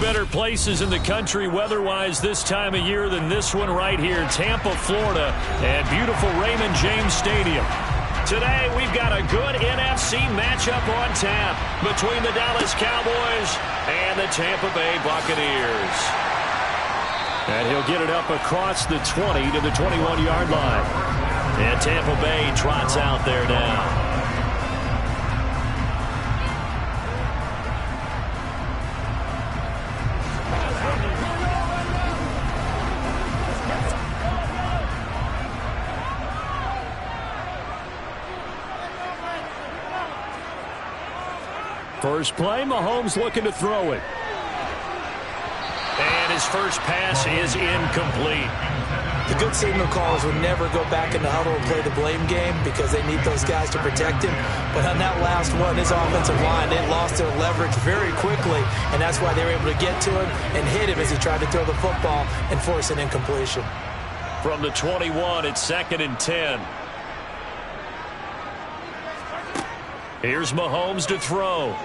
better places in the country weather-wise this time of year than this one right here, Tampa, Florida, and beautiful Raymond James Stadium. Today, we've got a good NFC matchup on tap between the Dallas Cowboys and the Tampa Bay Buccaneers. And he'll get it up across the 20 to the 21-yard line. And Tampa Bay trots out there now. First play, Mahomes looking to throw it. And his first pass is incomplete. The good signal callers would never go back in the huddle and play the blame game because they need those guys to protect him. But on that last one, his offensive line, they lost their leverage very quickly, and that's why they were able to get to him and hit him as he tried to throw the football and force an incompletion. From the 21, it's 2nd and 10. Here's Mahomes to throw.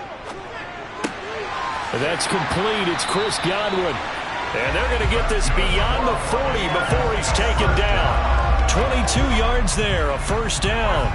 That's complete. It's Chris Godwin. And they're going to get this beyond the 40 before he's taken down. 22 yards there, a first down.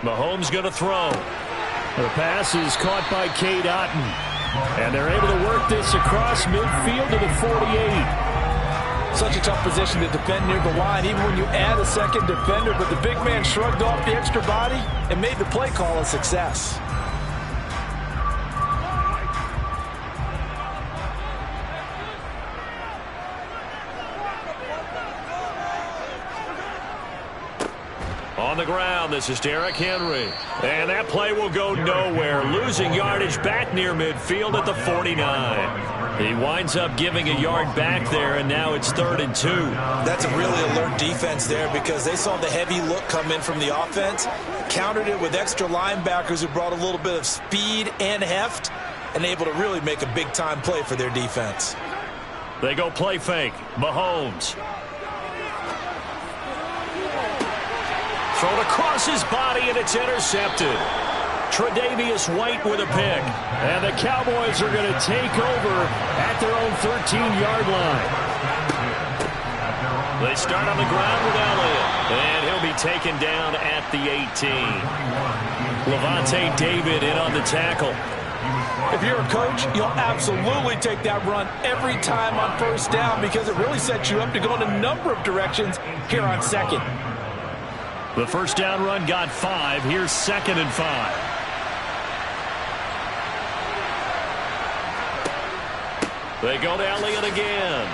Mahomes going to throw. The pass is caught by Cade Otton. And they're able to work this across midfield to the 48. Such a tough position to defend near the line, even when you add a second defender. But the big man shrugged off the extra body and made the play call a success. On the ground, this is Derrick Henry. And that play will go nowhere. Losing yardage back near midfield at the 49. He winds up giving a yard back there, and now it's 3rd and 2. That's a really alert defense there because they saw the heavy look come in from the offense, countered it with extra linebackers who brought a little bit of speed and heft, and able to really make a big-time play for their defense. They go play fake. Mahomes. Thrown across his body, and it's intercepted. Tre'Davious White with a pick. And the Cowboys are going to take over at their own 13-yard line. They start on the ground with Elliott. And he'll be taken down at the 18. Levante David in on the tackle. If you're a coach, you'll absolutely take that run every time on first down because it really sets you up to go in a number of directions here on second. The first down run got 5. Here's 2nd and 5. They go to Elliott again.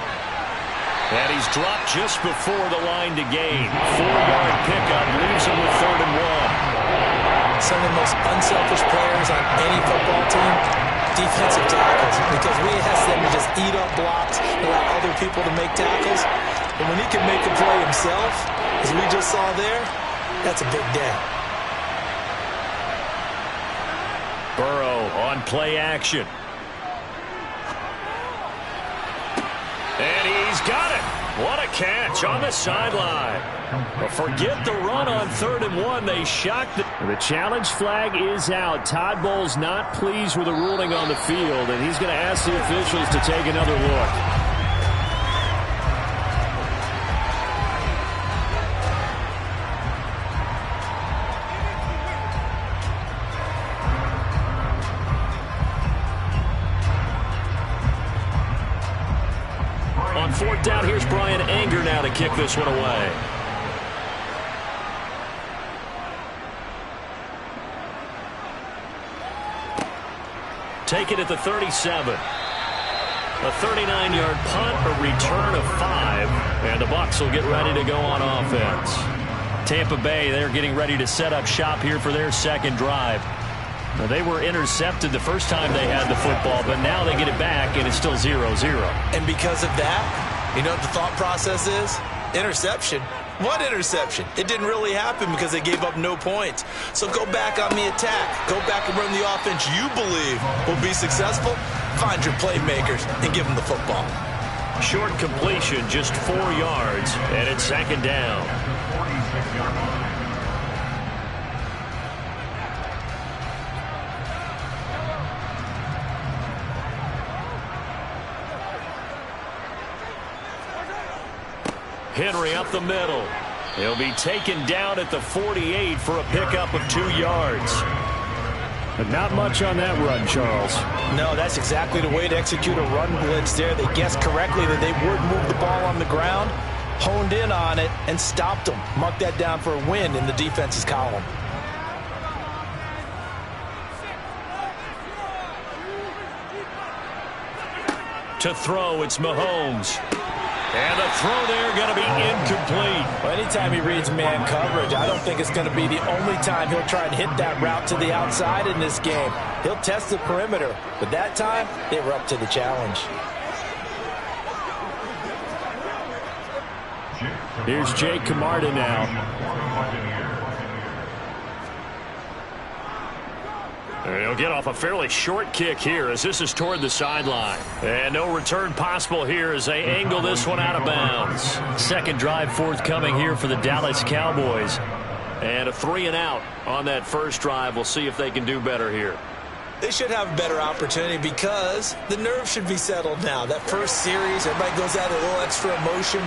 And he's dropped just before the line to gain. 4-yard pickup leaves him with 3rd and 1. Some of the most unselfish players on any football team, defensive tackles, because we ask them to just eat up blocks and allow other people to make tackles. But when he can make a play himself, as we just saw there, that's a big day. Burrow on play action. And he's got it. What a catch on the sideline. But forget the run on 3rd and 1. They shocked it. The challenge flag is out. Todd Bowles not pleased with the ruling on the field, and he's going to ask the officials to take another look. On 4th down, here's Brian Anger now to kick this one away. Take it at the 37. A 39-yard punt, a return of 5, and the Bucs will get ready to go on offense. Tampa Bay, they're getting ready to set up shop here for their second drive. Now, they were intercepted the first time they had the football, but now they get it back, and it's still 0-0. And because of that, you know what the thought process is? Interception. What interception? It didn't really happen because they gave up no points. So go back on the attack. Go back and run the offense you believe will be successful. Find your playmakers and give them the football. Short completion, just 4 yards, and it's second down. Henry up the middle. He'll be taken down at the 48 for a pickup of 2 yards. But not much on that run, Charles. No, that's exactly the way to execute a run blitz there. They guessed correctly that they would move the ball on the ground, honed in on it, and stopped them. Mark that down for a win in the defense's column. To throw, it's Mahomes. And the throw there going to be incomplete. Well, anytime he reads man coverage, I don't think it's going to be the only time he'll try and hit that route to the outside in this game. He'll test the perimeter, but that time, they were up to the challenge. Here's Jake Camarda now. He'll get off a fairly short kick here as this is toward the sideline. And no return possible here as they angle this one out of bounds. Second drive forthcoming here for the Dallas Cowboys. And a 3-and-out on that first drive. We'll see if they can do better here. They should have a better opportunity because the nerves should be settled now. That first series, everybody goes out a little extra emotion.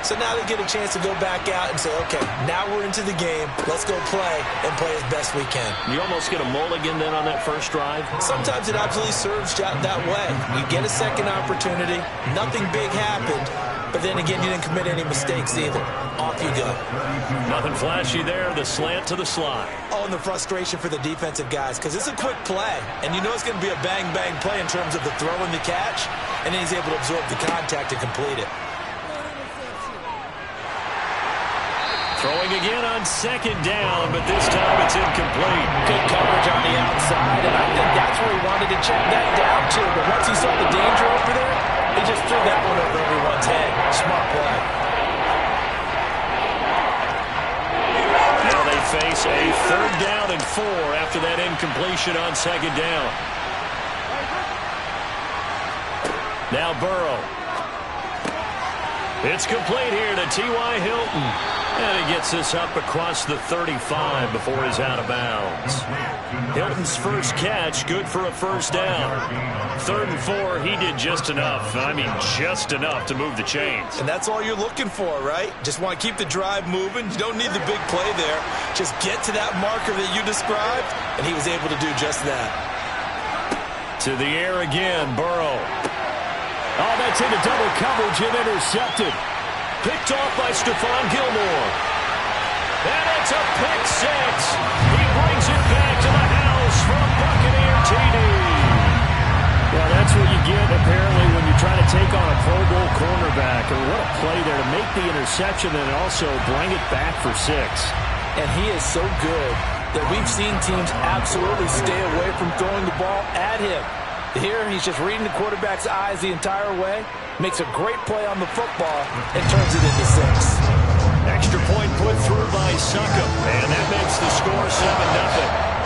So now they get a chance to go back out and say, okay, now we're into the game. Let's go play and play as best we can. You almost get a mulligan then on that first drive? Sometimes it absolutely serves that way. You get a second opportunity. Nothing big happened. But then again, you didn't commit any mistakes either. Off you go. Nothing flashy there. The slant to the slot. Oh, and the frustration for the defensive guys because it's a quick play. And you know it's going to be a bang-bang play in terms of the throw and the catch. And then he's able to absorb the contact and complete it. Throwing again on second down, but this time it's incomplete. Good coverage on the outside, and I think that's where he wanted to check that down to. But once he saw the danger over there, he just threw that one over everyone's head. Smart play. Now they face a 3rd down and 4 after that incompletion on second down. Now Burrow. It's complete here to T.Y. Hilton. And he gets this up across the 35 before he's out of bounds. Hilton's first catch, good for a first down. 3rd and 4, he did just enough. I mean, just enough to move the chains. And that's all you're looking for, right? Just want to keep the drive moving. You don't need the big play there. Just get to that marker that you described, and he was able to do just that. To the air again, Burrow. Oh, that's into double coverage and intercepted. Picked off by Stephon Gilmore. And it's a pick 6. He brings it back to the house from Buccaneer TD. Well, that's what you get, apparently, when you try to take on a Pro Bowl cornerback. And what a play there to make the interception and also bring it back for 6. And he is so good that we've seen teams absolutely stay away from throwing the ball at him. Here, he's just reading the quarterback's eyes the entire way, makes a great play on the football, and turns it into 6. Extra point put through by Succop, and that makes the score 7-0.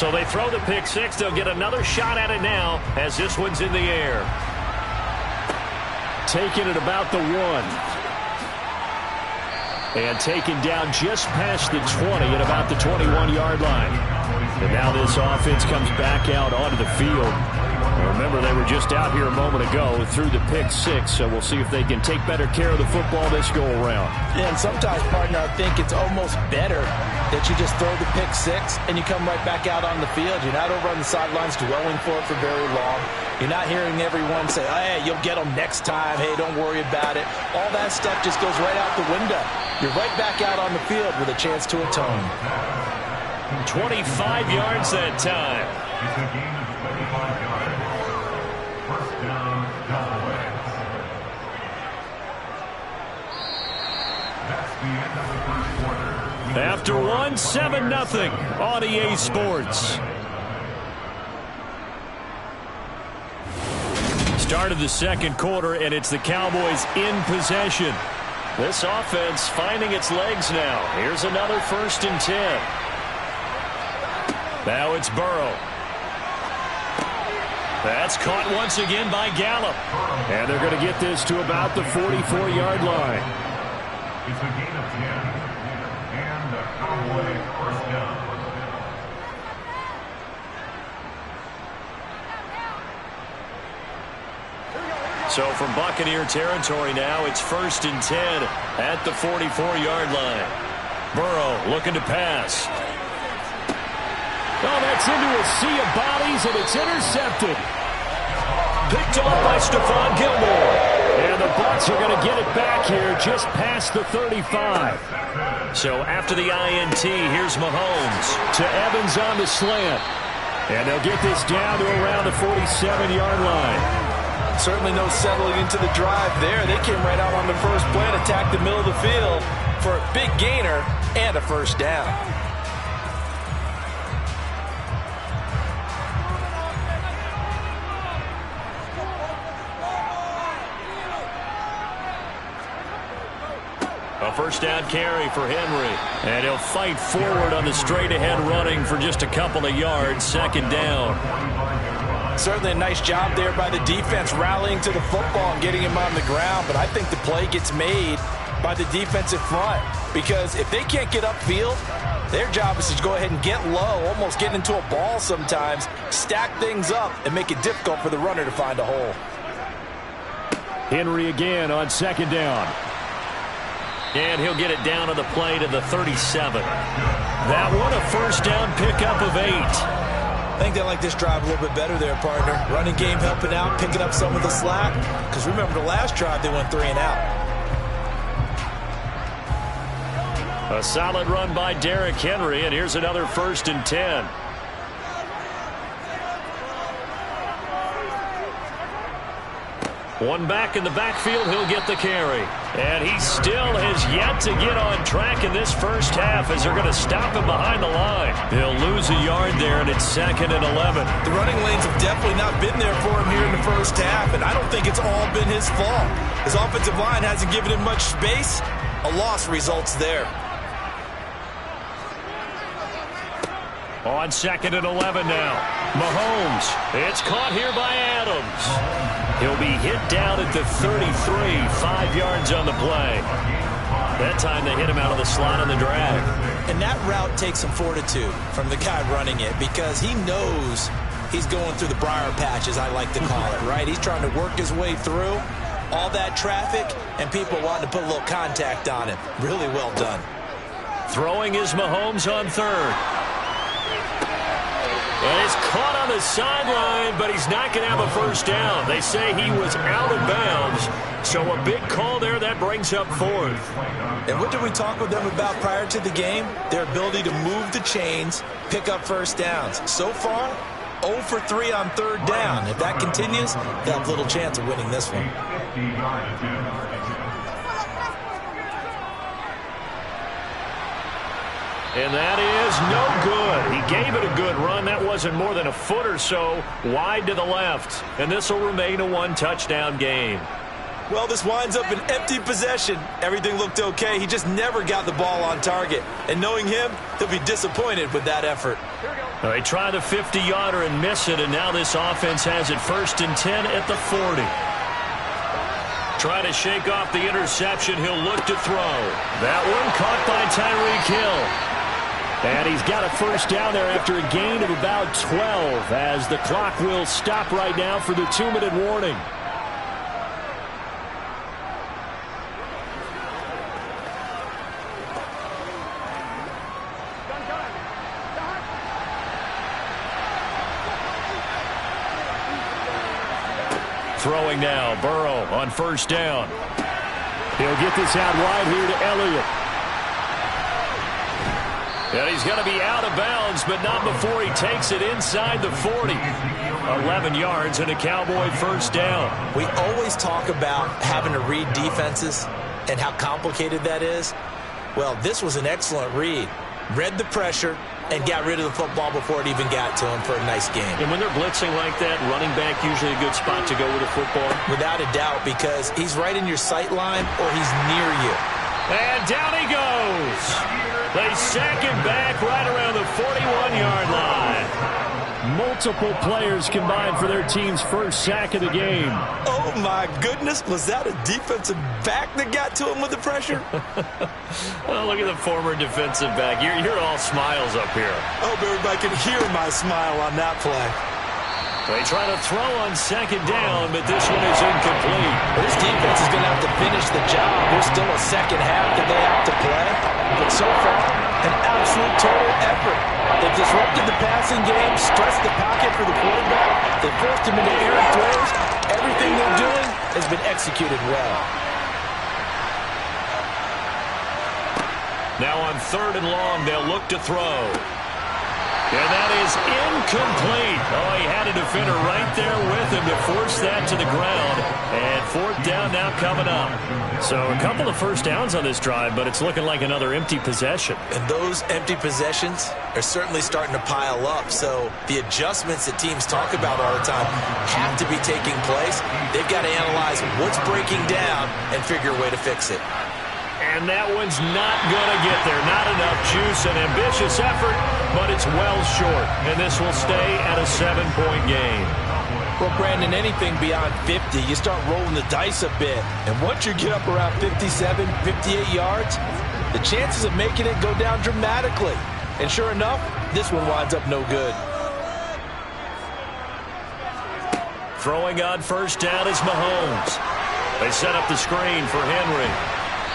So they throw the pick 6. They'll get another shot at it now as this one's in the air. Taking it about the 1. And taken down just past the 20 at about the 21-yard line. And now this offense comes back out onto the field. Remember, they were just out here a moment ago through the pick six, so we'll see if they can take better care of the football this go-around. Yeah, and sometimes, partner, I think it's almost better that you just throw the pick six and you come right back out on the field. You're not over on the sidelines dwelling for it for very long. You're not hearing everyone say, oh, hey, you'll get them next time. Hey, don't worry about it. All that stuff just goes right out the window. You're right back out on the field with a chance to atone. 25 yards that time. It's a gain of 25 yards. First down, Cowboys. That's the end of the first quarter. After one, 7-0 on EA Sports. Start of the second quarter, and it's the Cowboys in possession. This offense finding its legs now. Here's another 1st and 10. Now it's Burrow. That's caught once again by Gallup. And they're going to get this to about the 44-yard line. It's a gain of 10. And the Cowboy first down. So from Buccaneer territory now, it's 1st and 10 at the 44-yard line. Burrow looking to pass. Oh, that's into a sea of bodies, and it's intercepted. Picked off by Stephon Gilmore. And the Bucs are going to get it back here just past the 35. So after the INT, here's Mahomes. To Evans on the slant. And they'll get this down to around the 47-yard line. Certainly no settling into the drive there. They came right out on the first play and attacked the middle of the field for a big gainer and a first down. A first down carry for Henry. And he'll fight forward on the straight-ahead running for just a couple of yards. 2nd down. Certainly a nice job there by the defense rallying to the football and getting him on the ground. But I think the play gets made by the defensive front. Because if they can't get upfield, their job is to go ahead and get low, almost get into a ball sometimes, stack things up, and make it difficult for the runner to find a hole. Henry again on 2nd down. And he'll get it down on the play to the 37. That one a first down pickup of 8. I think they like this drive a little bit better there, partner. Running game helping out, picking up some of the slack. Because remember the last drive, they went 3 and out. A solid run by Derrick Henry, and here's another 1st and 10. One back in the backfield, he'll get the carry. And he still has yet to get on track in this first half as they're going to stop him behind the line. He'll lose a yard there, and it's 2nd and 11. The running lanes have definitely not been there for him here in the first half, and I don't think it's all been his fault. His offensive line hasn't given him much space. A loss results there. On 2nd and 11 now. Mahomes. It's caught here by Adams. He'll be hit down at the 33, 5 yards on the play. That time they hit him out of the slot on the drag. And that route takes some fortitude from the guy running it because he knows he's going through the briar patch, as I like to call it, right? He's trying to work his way through all that traffic and people wanting to put a little contact on him. Really well done. Throwing is Mahomes on 3rd. And it's caught on the sideline, but he's not going to have a first down. They say he was out of bounds, so a big call there that brings up 4th. And what did we talk with them about prior to the game? Their ability to move the chains, pick up first downs. So far, 0 for 3 on 3rd down. If that continues, they'll have little chance of winning this one. And that is no good. He gave it a good run. That wasn't more than a foot or so wide to the left. And this will remain a 1-touchdown game. Well, this winds up an empty possession. Everything looked okay. He just never got the ball on target. And knowing him, he'll be disappointed with that effort. Well, they try the 50-yarder and miss it, and now this offense has it 1st and 10 at the 40. Try to shake off the interception. He'll look to throw. That one caught by Tyreek Hill. And he's got a first down there after a gain of about 12 as the clock will stop right now for the 2-minute warning. Throwing now, Burrow on first down. He'll get this out wide here to Elliott. And he's going to be out of bounds, but not before he takes it inside the 40. 11 yards and a Cowboy first down. We always talk about having to read defenses and how complicated that is. Well, this was an excellent read. Read the pressure and got rid of the football before it even got to him for a nice game. And when they're blitzing like that, running back usually a good spot to go with the football? Without a doubt, because he's right in your sight line or he's near you. And down he goes. They sack him back right around the 41-yard line. Multiple players combined for their team's first sack of the game. Oh, my goodness. Was that a defensive back that got to him with the pressure? Oh, look at the former defensive back. You're all smiles up here. I hope everybody can hear my smile on that play. They try to throw on second down, but this one is incomplete. This defense is going to have to finish the job. There's still a second half that they have to play. But so far, an absolute total effort. They've disrupted the passing game, stressed the pocket for the quarterback. They forced him into errant throws. Everything they're doing has been executed well. Now on third and long, they'll look to throw. And that is incomplete. Oh, he had a defender right there with him to force that to the ground. And fourth down now coming up. So a couple of first downs on this drive, but it's looking like another empty possession. And those empty possessions are certainly starting to pile up. So the adjustments that teams talk about all the time have to be taking place. They've got to analyze what's breaking down and figure a way to fix it. And that one's not going to get there. Not enough juice. An ambitious effort, but it's well short. And this will stay at a 7-point game. Well, Brandon, anything beyond 50, you start rolling the dice a bit. And once you get up around 57, 58 yards, the chances of making it go down dramatically. And sure enough, this one winds up no good. Throwing on first down is Mahomes. They set up the screen for Henry.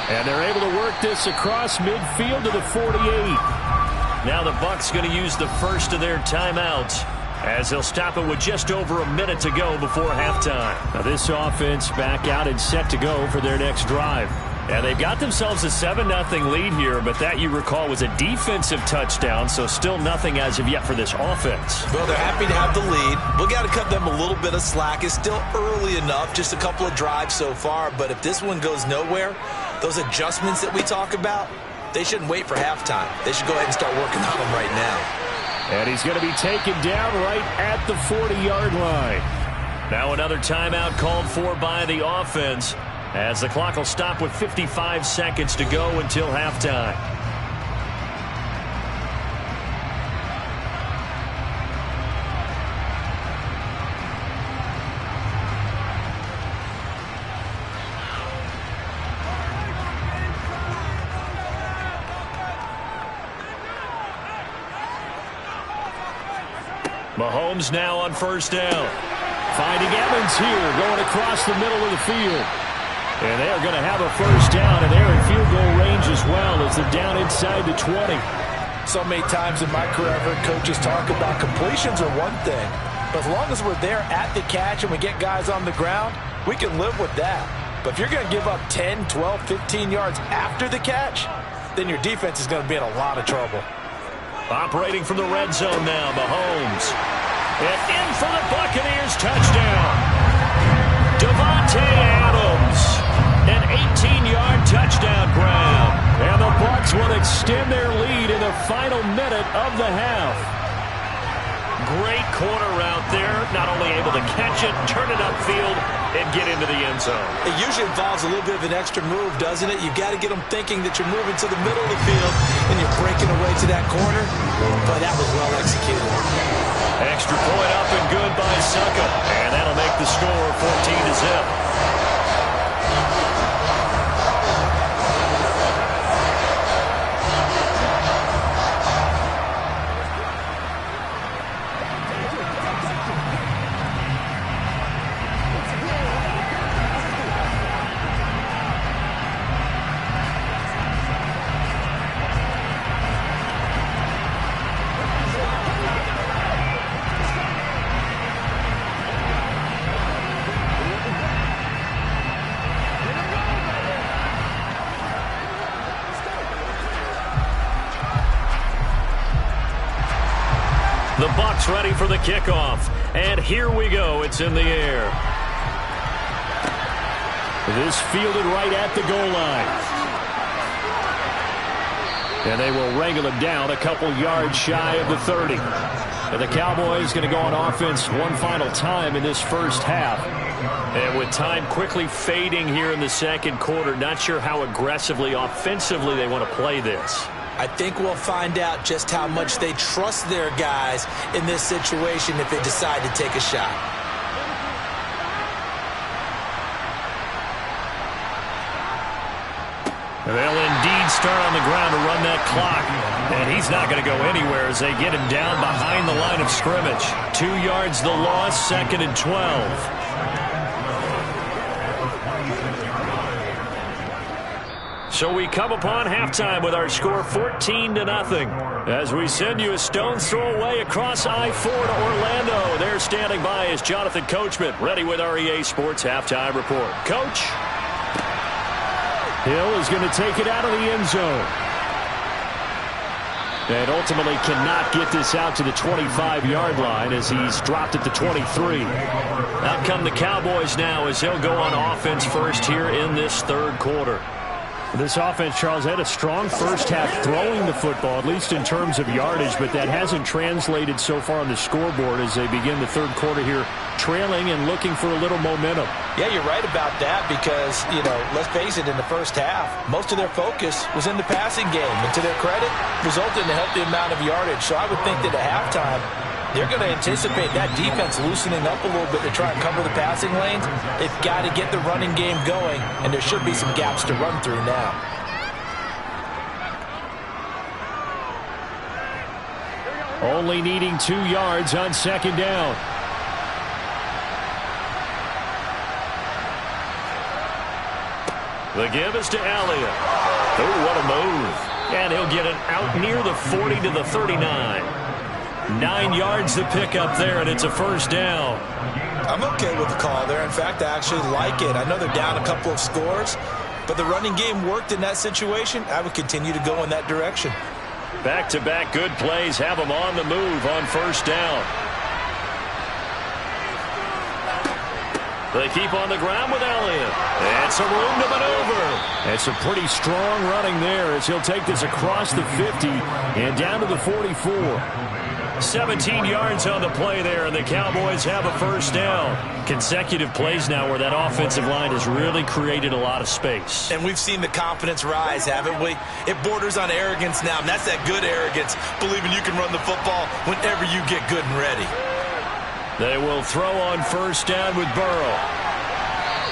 And they're able to work this across midfield to the 48. Now the Bucs going to use the first of their timeouts as they'll stop it with just over a minute to go before halftime. Now this offense back out and set to go for their next drive. And they've got themselves a 7-0 lead here, but that, you recall, was a defensive touchdown, so still nothing as of yet for this offense. Well, they're happy to have the lead. We've got to cut them a little bit of slack. It's still early enough, just a couple of drives so far, but if this one goes nowhere, those adjustments that we talk about, they shouldn't wait for halftime. They should go ahead and start working on them right now. And he's going to be taken down right at the 40-yard line. Now another timeout called for by the offense, as the clock will stop with 55 seconds to go until halftime. Mahomes now on first down. Finding Evans here, going across the middle of the field. And they are going to have a first down, and they're in field goal range as well as they're down inside the 20. So many times in my career, I've heard coaches talk about completions are one thing, but as long as we're there at the catch and we get guys on the ground, we can live with that. But if you're going to give up 10, 12, 15 yards after the catch, then your defense is going to be in a lot of trouble. Operating from the red zone now, Mahomes. And in for the Buccaneers touchdown. Devontae Adams. An 18-yard touchdown grab. And the Bucs will extend their lead in the final minute of the half. Great corner route there. Not only able to catch it, turn it upfield, and get into the end zone. It usually involves a little bit of an extra move, doesn't it? You've got to get them thinking that you're moving to the middle of the field and you're breaking away to that corner. But that was well executed. Extra point up and good by Succa. And that'll make the score 14-0. The Bucs ready for the kickoff. And here we go. It's in the air. This fielded right at the goal line. And they will wrangle it down a couple yards shy of the 30. And the Cowboys going to go on offense one final time in this first half. And with time quickly fading here in the second quarter, not sure how aggressively, offensively they want to play this. I think we'll find out just how much they trust their guys in this situation if they decide to take a shot. They'll indeed start on the ground to run that clock. And he's not going to go anywhere as they get him down behind the line of scrimmage. 2 yards the loss, 2nd and 12. So we come upon halftime with our score 14-0 as we send you a stone's throw away across I-4 to Orlando. There standing by is Jonathan Coachman, ready with our EA Sports Halftime Report. Coach. Hill is going to take it out of the end zone. And ultimately cannot get this out to the 25-yard line as he's dropped at the 23. Out come the Cowboys now as they'll go on offense first here in this third quarter. This offense, Charles, had a strong first half throwing the football, at least in terms of yardage, but that hasn't translated so far on the scoreboard as they begin the third quarter here, trailing and looking for a little momentum. Yeah, you're right about that because, let's face it, in the first half, most of their focus was in the passing game. And to their credit, resulted in a healthy amount of yardage. So I would think that at halftime, they're going to anticipate that defense loosening up a little bit to try and cover the passing lanes. They've got to get the running game going, and there should be some gaps to run through now. Only needing 2 yards on second down. The give is to Elliott. Oh, what a move. And he'll get it out near the 40 to the 39. 9 yards to pick up there, and it's a first down. I'm okay with the call there. In fact, I actually like it. I know they're down a couple of scores, but the running game worked in that situation. I would continue to go in that direction. Back-to-back good plays have them on the move on first down. They keep on the ground with Elliott. And some room to maneuver. It's a pretty strong running there as he'll take this across the 50 and down to the 44. 17 yards on the play there, and the Cowboys have a first down. Consecutive plays now where that offensive line has really created a lot of space. And we've seen the confidence rise, haven't we? It borders on arrogance now, and that's that good arrogance, believing you can run the football whenever you get good and ready. They will throw on first down with Burrow.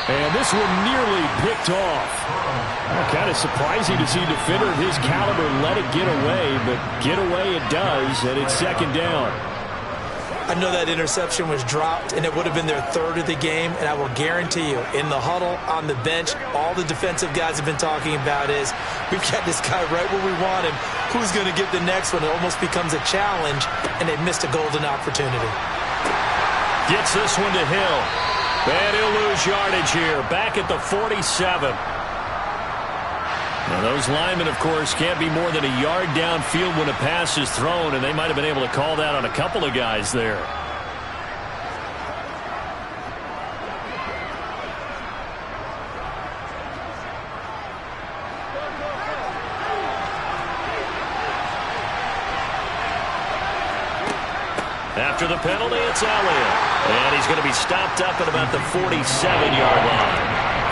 And this one nearly picked off. Kind of surprising to see a defender of his caliber let it get away, but get away it does, and it's second down. I know that interception was dropped, and it would have been their third of the game, and I will guarantee you, in the huddle, on the bench, all the defensive guys have been talking about is, we've got this guy right where we want him. Who's going to get the next one? It almost becomes a challenge, and they missed a golden opportunity. Gets this one to Hill. And he'll lose yardage here, back at the 47. Now those linemen, of course, can't be more than a yard downfield when a pass is thrown, and they might have been able to call that on a couple of guys there. After the penalty, it's Elliott. And he's going to be stopped up at about the 47-yard line.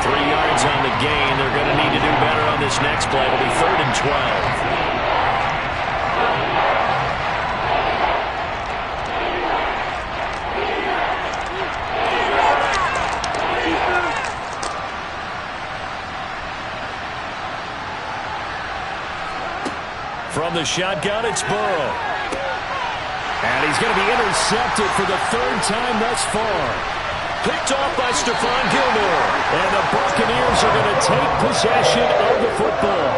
3 yards on the gain. They're going to need to do better on this next play. It'll be 3rd and 12. From the shotgun, it's Burrow. And he's going to be intercepted for the 3rd time thus far. Picked off by Stephon Gilmore. And the Buccaneers are going to take possession of the football.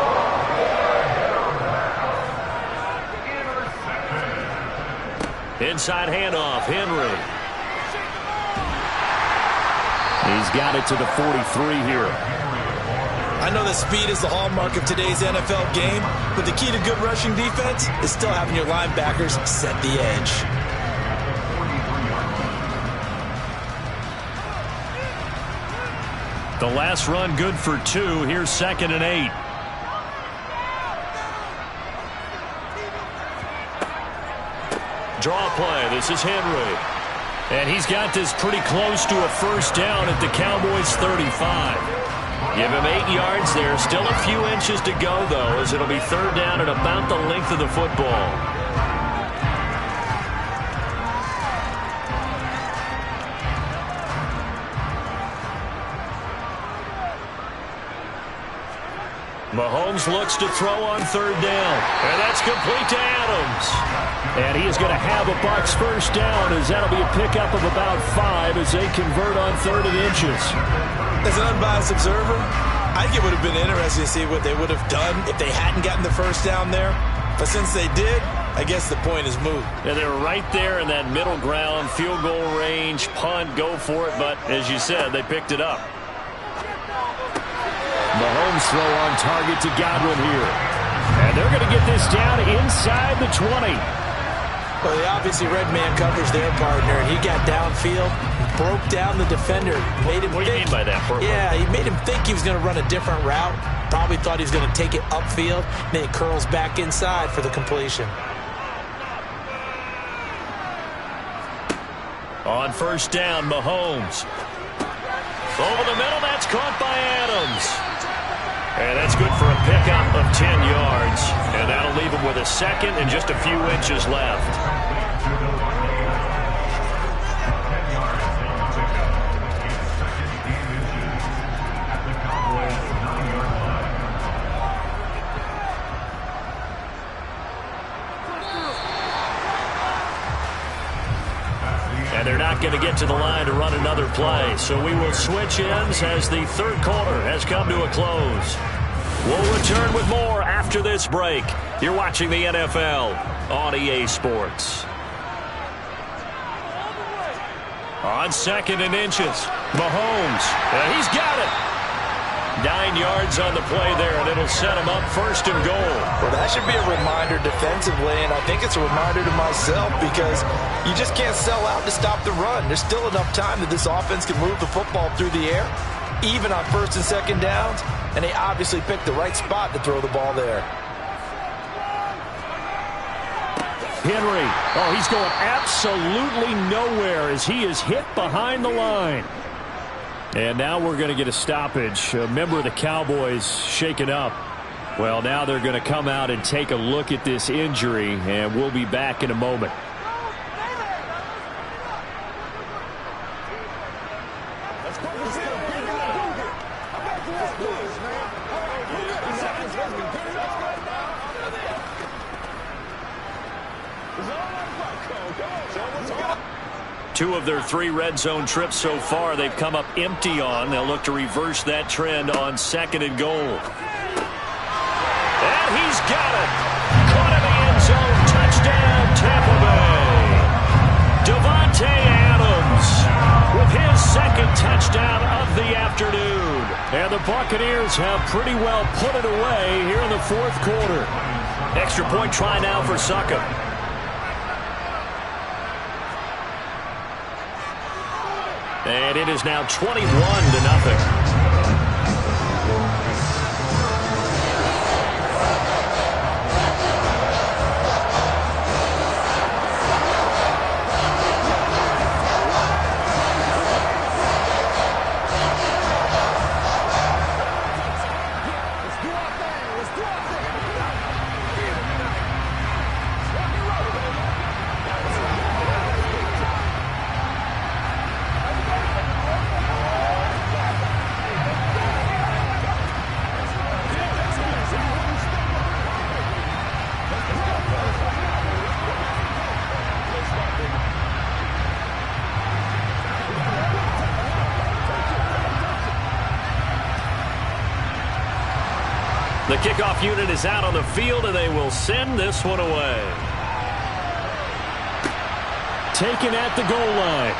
Inside handoff, Henry. He's got it to the 43 here. I know that speed is the hallmark of today's NFL game, but the key to good rushing defense is still having your linebackers set the edge. The last run good for 2. Here's 2nd and 8. Draw play. This is Henry. And he's got this pretty close to a first down at the Cowboys' 35. Give him 8 yards there. Still a few inches to go, though, as it'll be 3rd down at about the length of the football. Mahomes looks to throw on 3rd down. And that's complete to Adams. And he is going to have a Bucs first down, as that'll be a pickup of about 5 as they convert on 3rd and inches. As an unbiased observer, I think it would have been interesting to see what they would have done if they hadn't gotten the first down there. But since they did, I guess the point is moot. Yeah, they were right there in that middle ground, field goal range, punt, go for it. But as you said, they picked it up. Mahomes throw on target to Godwin here. And they're going to get this down inside the 20. Well, they obviously red man covers their partner, and he got downfield, broke down the defender, made him What do you mean by that? Yeah, he made him think he was going to run a different route. Probably thought he was going to take it upfield, then it curls back inside for the completion. On first down, Mahomes. Over the middle, that's caught by Adams. And that's good for a pickup of 10 yards. And that'll leave him with a 2nd and just a few inches left. And they're not going to get to the line to run another play. So we will switch ends as the 3rd quarter has come to a close. We'll return with more after this break. You're watching the NFL on EA Sports. On 2nd and inches, Mahomes. And he's got it. 9 yards on the play there, and it'll set him up 1st and goal. Well, that should be a reminder defensively, and I think it's a reminder to myself because you just can't sell out to stop the run. There's still enough time that this offense can move the football through the air, even on 1st and 2nd downs, and they obviously picked the right spot to throw the ball there. Henry. Oh, he's going absolutely nowhere as he is hit behind the line. And now we're going to get a stoppage. A member of the Cowboys shaken up. Well, now they're going to come out and take a look at this injury, and we'll be back in a moment. Two of their 3 red zone trips so far they've come up empty on. They'll look to reverse that trend on 2nd and goal. And he's got it. Caught in the end zone. Touchdown, Tampa Bay. Davante Adams with his 2nd touchdown of the afternoon. And the Buccaneers have pretty well put it away here in the 4th quarter. Extra point try now for Suckup. And it is now 21-0. The kickoff unit is out on the field, and they will send this one away. Taken at the goal line.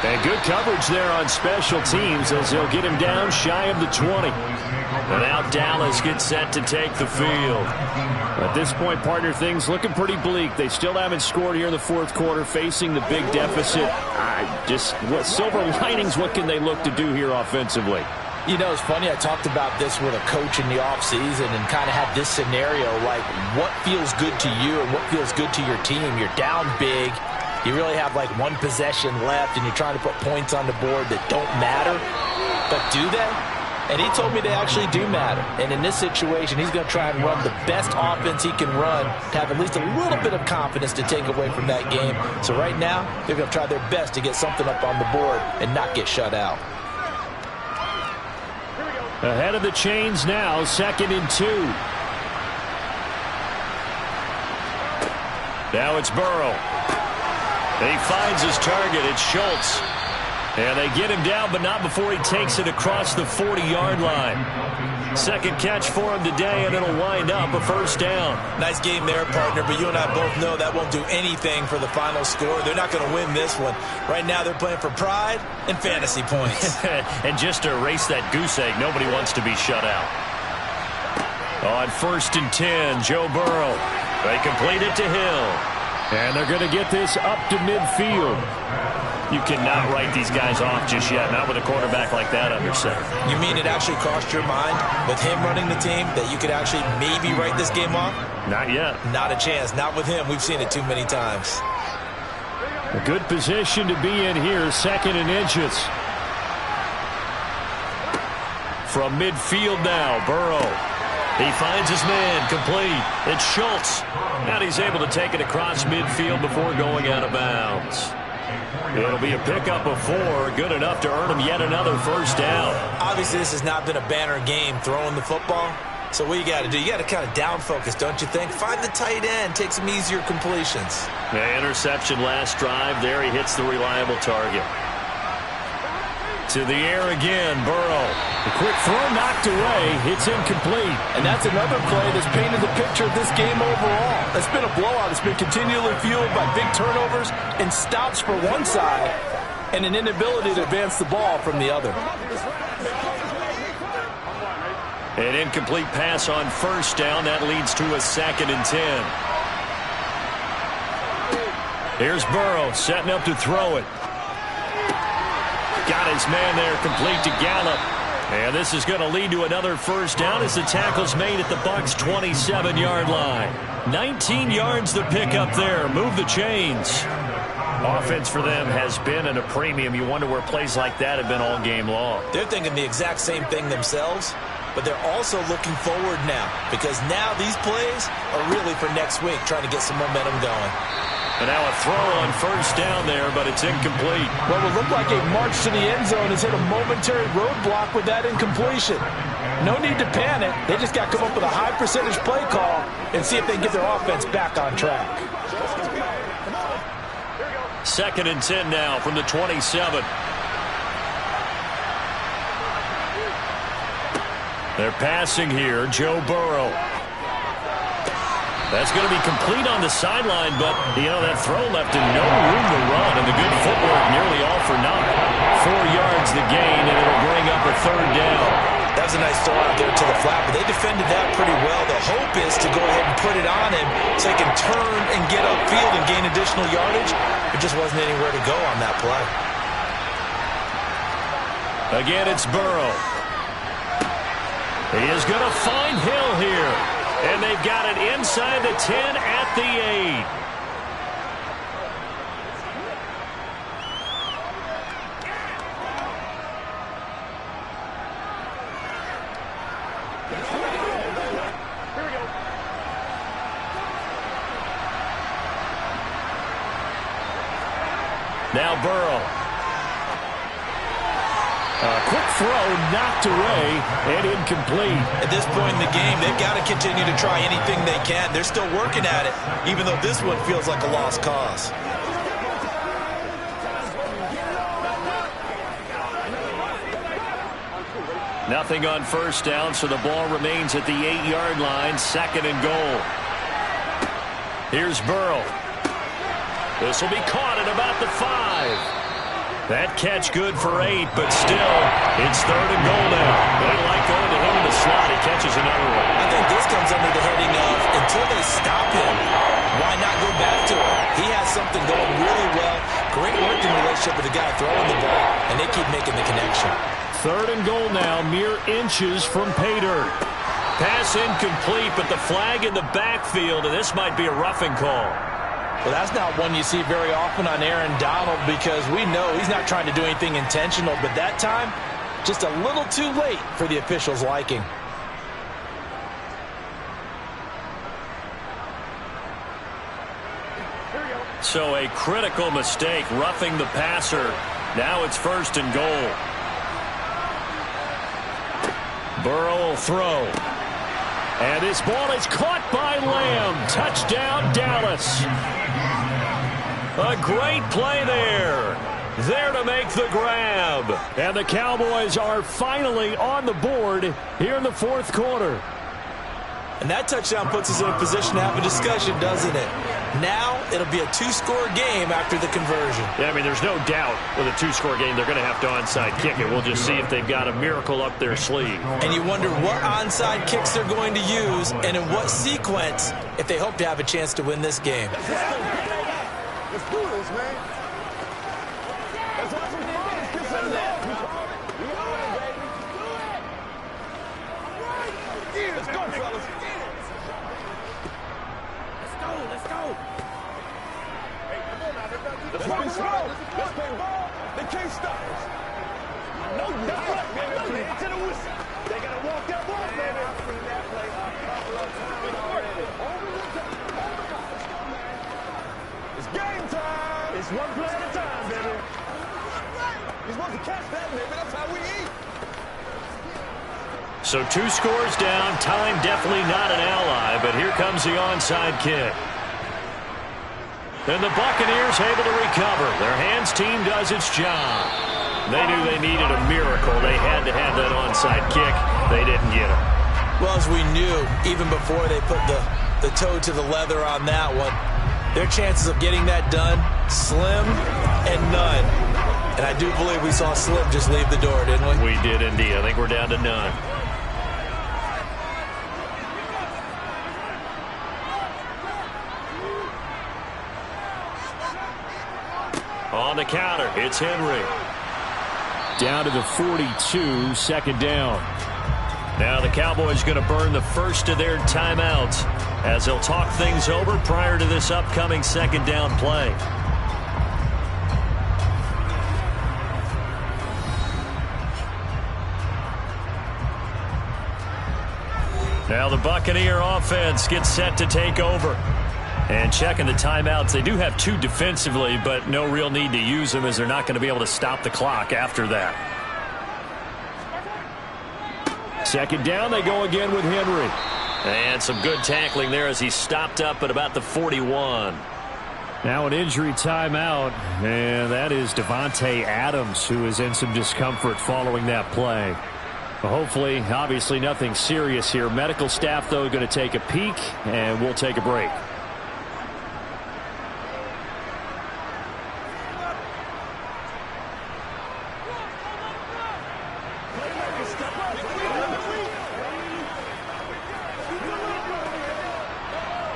And good coverage there on special teams as they'll get him down shy of the 20. And now Dallas gets set to take the field. At this point, partner, things looking pretty bleak. They still haven't scored here in the fourth quarter, facing the big deficit. What silver linings, what can they look to do here offensively? You know, it's funny, I talked about this with a coach in the offseason and kind of had this scenario, like what feels good to you and what feels good to your team. You're down big. You really have like one possession left, and you're trying to put points on the board that don't matter. But do they? And he told me they actually do matter. And in this situation, he's going to try and run the best offense he can run to have at least a little bit of confidence to take away from that game. So right now, they're going to try their best to get something up on the board and not get shut out. Ahead of the chains now, 2nd and 2. Now it's Burrow. He finds his target. It's Schultz. And they get him down, but not before he takes it across the 40-yard line. Second catch for him today, and it'll wind up a first down. Nice game there, partner, but you and I both know that won't do anything for the final score. They're not going to win this one. Right now they're playing for pride and fantasy points. And just to erase that goose egg, nobody wants to be shut out. On 1st and 10, Joe Burrow. They complete it to Hill. And they're going to get this up to midfield. You cannot write these guys off just yet, not with a quarterback like that under center. You mean it actually crossed your mind with him running the team that you could actually maybe write this game off? Not yet. Not a chance. Not with him. We've seen it too many times. A good position to be in here, 2nd and inches. From midfield now, Burrow. He finds his man, complete. It's Schultz. And he's able to take it across midfield before going out of bounds. It'll be a pickup of 4, good enough to earn him yet another first down. Obviously, this has not been a banner game throwing the football. So what you got to do, you got to kind of down focus, don't you think? Find the tight end, take some easier completions. The interception last drive. There he hits the reliable target. To the air again, Burrow. The quick throw knocked away. It's incomplete. And that's another play that's painted the picture of this game overall. It's been a blowout. It's been continually fueled by big turnovers and stops for one side and an inability to advance the ball from the other. An incomplete pass on first down. That leads to a 2nd and 10. Here's Burrow setting up to throw it. Got his man there, complete to Gallup. And this is going to lead to another first down as the tackle's made at the Bucs' 27-yard line. 19 yards to pick up there. Move the chains. Offense for them has been at a premium. You wonder where plays like that have been all game long. They're thinking the exact same thing themselves, but they're also looking forward now because now these plays are really for next week, trying to get some momentum going. And now a throw on first down there, but it's incomplete. What would look like a march to the end zone has hit a momentary roadblock with that incompletion. No need to panic. They just got to come up with a high percentage play call and see if they can get their offense back on track. 2nd and 10 now from the 27. They're passing here, Joe Burrow. That's going to be complete on the sideline, but, you know, that throw left him no room to run, and the good footwork nearly all for naught. 4 yards the gain, and it'll bring up a 3rd down. That was a nice throw out there to the flat, but they defended that pretty well. The hope is to go ahead and put it on him so he can turn and get upfield and gain additional yardage. There just wasn't anywhere to go on that play. Again, it's Burrow. He is going to find Hill here. And they've got it inside the 10 at the 8. Now Burrow. Quick throw knocked away and incomplete. At this point in the game, they've got to continue to try anything they can. They're still working at it, even though this one feels like a lost cause. Nothing on first down, so the ball remains at the 8-yard line, 2nd and goal. Here's Burrow. This will be caught at about the 5. That catch good for 8, but still, it's 3rd and goal now. They like going to him in the slot. He catches another one. I think this comes under the heading of, until they stop him, why not go back to him? He has something going really well. Great working relationship with the guy throwing the ball, and they keep making the connection. 3rd and goal now, mere inches from pay dirt. Pass incomplete, but the flag in the backfield, and this might be a roughing call. Well, that's not one you see very often on Aaron Donald because we know he's not trying to do anything intentional, but that time, just a little too late for the officials' liking. So a critical mistake, roughing the passer. Now it's 1st and goal. Burrow will throw. And this ball is caught by Lamb. Touchdown, Dallas. A great play there. There to make the grab. And the Cowboys are finally on the board here in the 4th quarter. And that touchdown puts us in a position to have a discussion, doesn't it? Now it'll be a 2-score game after the conversion. Yeah, I mean, there's no doubt with a 2-score game they're going to have to onside kick it. We'll just see if they've got a miracle up their sleeve. And you wonder what onside kicks they're going to use and in what sequence if they hope to have a chance to win this game. Let's do this, man. Let's have some fun. Let's get some love. We on it, baby. Do it. Let's go, fellas. Let's go. Let's go. Hey, come on now. Let's play slow. Let's play ball. They can't stop us. No, that's right, baby. Play it to the whistle. They got to walk that ball, baby. I've seen that play a couple of times already. It's game time. It's one play at a time, baby. You're supposed to catch that, baby. That's how we eat. So 2 scores down. Time definitely not an ally, but here comes the onside kick. And the Buccaneers able to recover. Their hands team does its job. They knew they needed a miracle. They had to have that onside kick. They didn't get it. Well, as we knew, even before they put the toe to the leather on that one, their chances of getting that done, slim and none. And I do believe we saw Slim just leave the door, didn't we? We did indeed. I think we're down to none. On the counter, it's Henry. Down to the 42, 2nd down. Now the Cowboys going to burn the first of their timeouts as they'll talk things over prior to this upcoming 2nd down play. Now the Buccaneer offense gets set to take over. And checking the timeouts, they do have 2 defensively, but no real need to use them as they're not going to be able to stop the clock after that. 2nd down, they go again with Henry. And some good tackling there as he stopped up at about the 41. Now an injury timeout, and that is Devontae Adams, who is in some discomfort following that play. Well, hopefully, obviously nothing serious here. Medical staff, though, going to take a peek, and we'll take a break.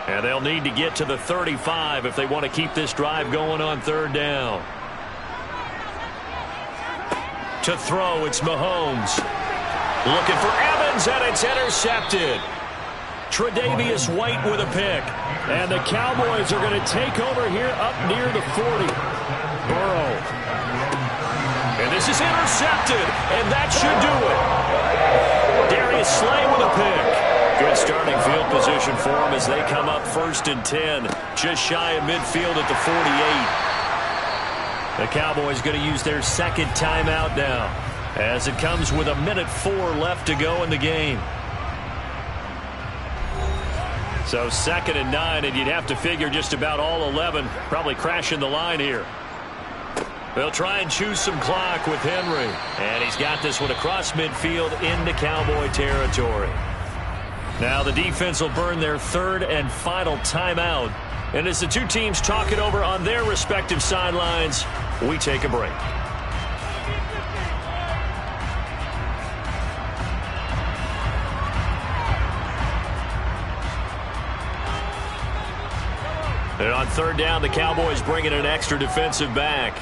And they'll need to get to the 35 if they want to keep this drive going on 3rd down. To throw, it's Mahomes. Looking for Evans, and it's intercepted. Tre'Davious White with a pick. And the Cowboys are going to take over here up near the 40. Burrow. And this is intercepted, and that should do it. Darius Slay with a pick. Good starting field position for them as they come up 1st and 10, just shy of midfield at the 48. The Cowboys going to use their 2nd timeout now as it comes with 1:04 left to go in the game. So 2nd and 9, and you'd have to figure just about all 11 probably crashing the line here. They'll try and choose some clock with Henry, and he's got this one across midfield into Cowboy territory. Now the defense will burn their 3rd and final timeout. And as the 2 teams talk it over on their respective sidelines, we take a break. And on third down, the Cowboys bring in an extra defensive back.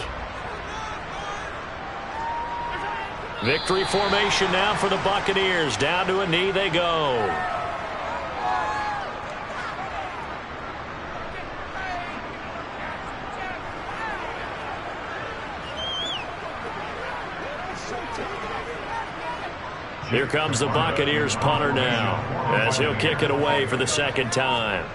Victory formation now for the Buccaneers. Down to a knee they go. Here comes the Buccaneers punter now, as he'll kick it away for the second time.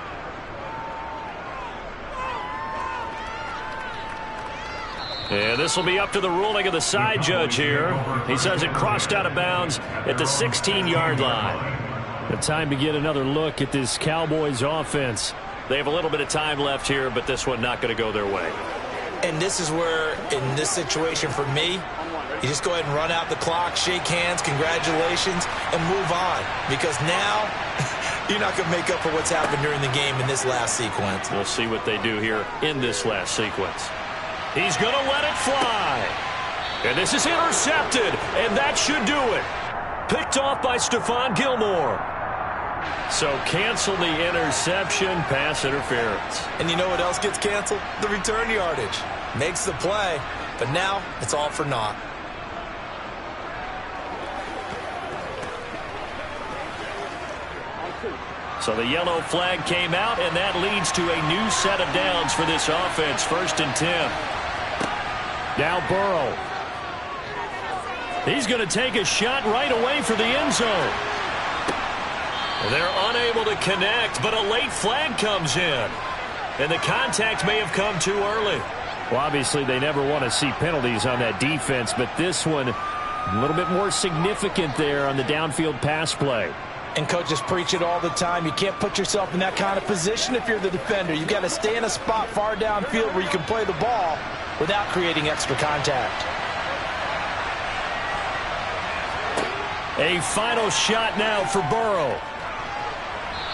And this will be up to the ruling of the side judge here. He says it crossed out of bounds at the 16-yard line. The time to get another look at this Cowboys offense. They have a little bit of time left here, but this one not going to go their way. And this is where, in this situation for me, you just go ahead and run out the clock, shake hands, congratulations, and move on. Because now, you're not going to make up for what's happened during the game in this last sequence. We'll see what they do here in this last sequence. He's going to let it fly. And this is intercepted, and that should do it. Picked off by Stephon Gilmore. So cancel the interception, pass interference. And you know what else gets canceled? The return yardage. Makes the play, but now it's all for naught. So the yellow flag came out, and that leads to a new set of downs for this offense. 1st and 10. Now Burrow. He's going to take a shot right away for the end zone. They're unable to connect, but a late flag comes in. And the contact may have come too early. Well, obviously they never want to see penalties on that defense, but this one a little bit more significant there on the downfield pass play. And coaches preach it all the time. You can't put yourself in that kind of position if you're the defender. You've got to stay in a spot far downfield where you can play the ball without creating extra contact. A final shot now for Burrow.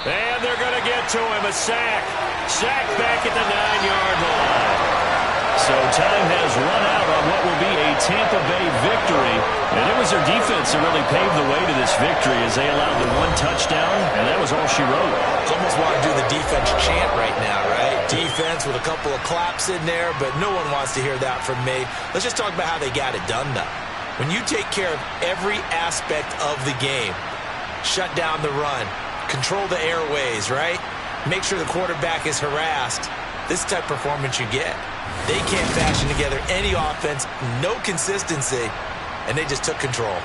And they're going to get to him. A sack. Sack back at the 9-yard line. So time has run out on what will be a Tampa Bay victory. And it was their defense that really paved the way to this victory as they allowed the one touchdown, and that was all she wrote. Almost want to do the defense chant right now, right? Defense with a couple of claps in there, but no one wants to hear that from me. Let's just talk about how they got it done, though. When you take care of every aspect of the game, shut down the run, control the airways, right? Make sure the quarterback is harassed. This type of performance you get. They can't fashion together any offense, no consistency, and they just took control.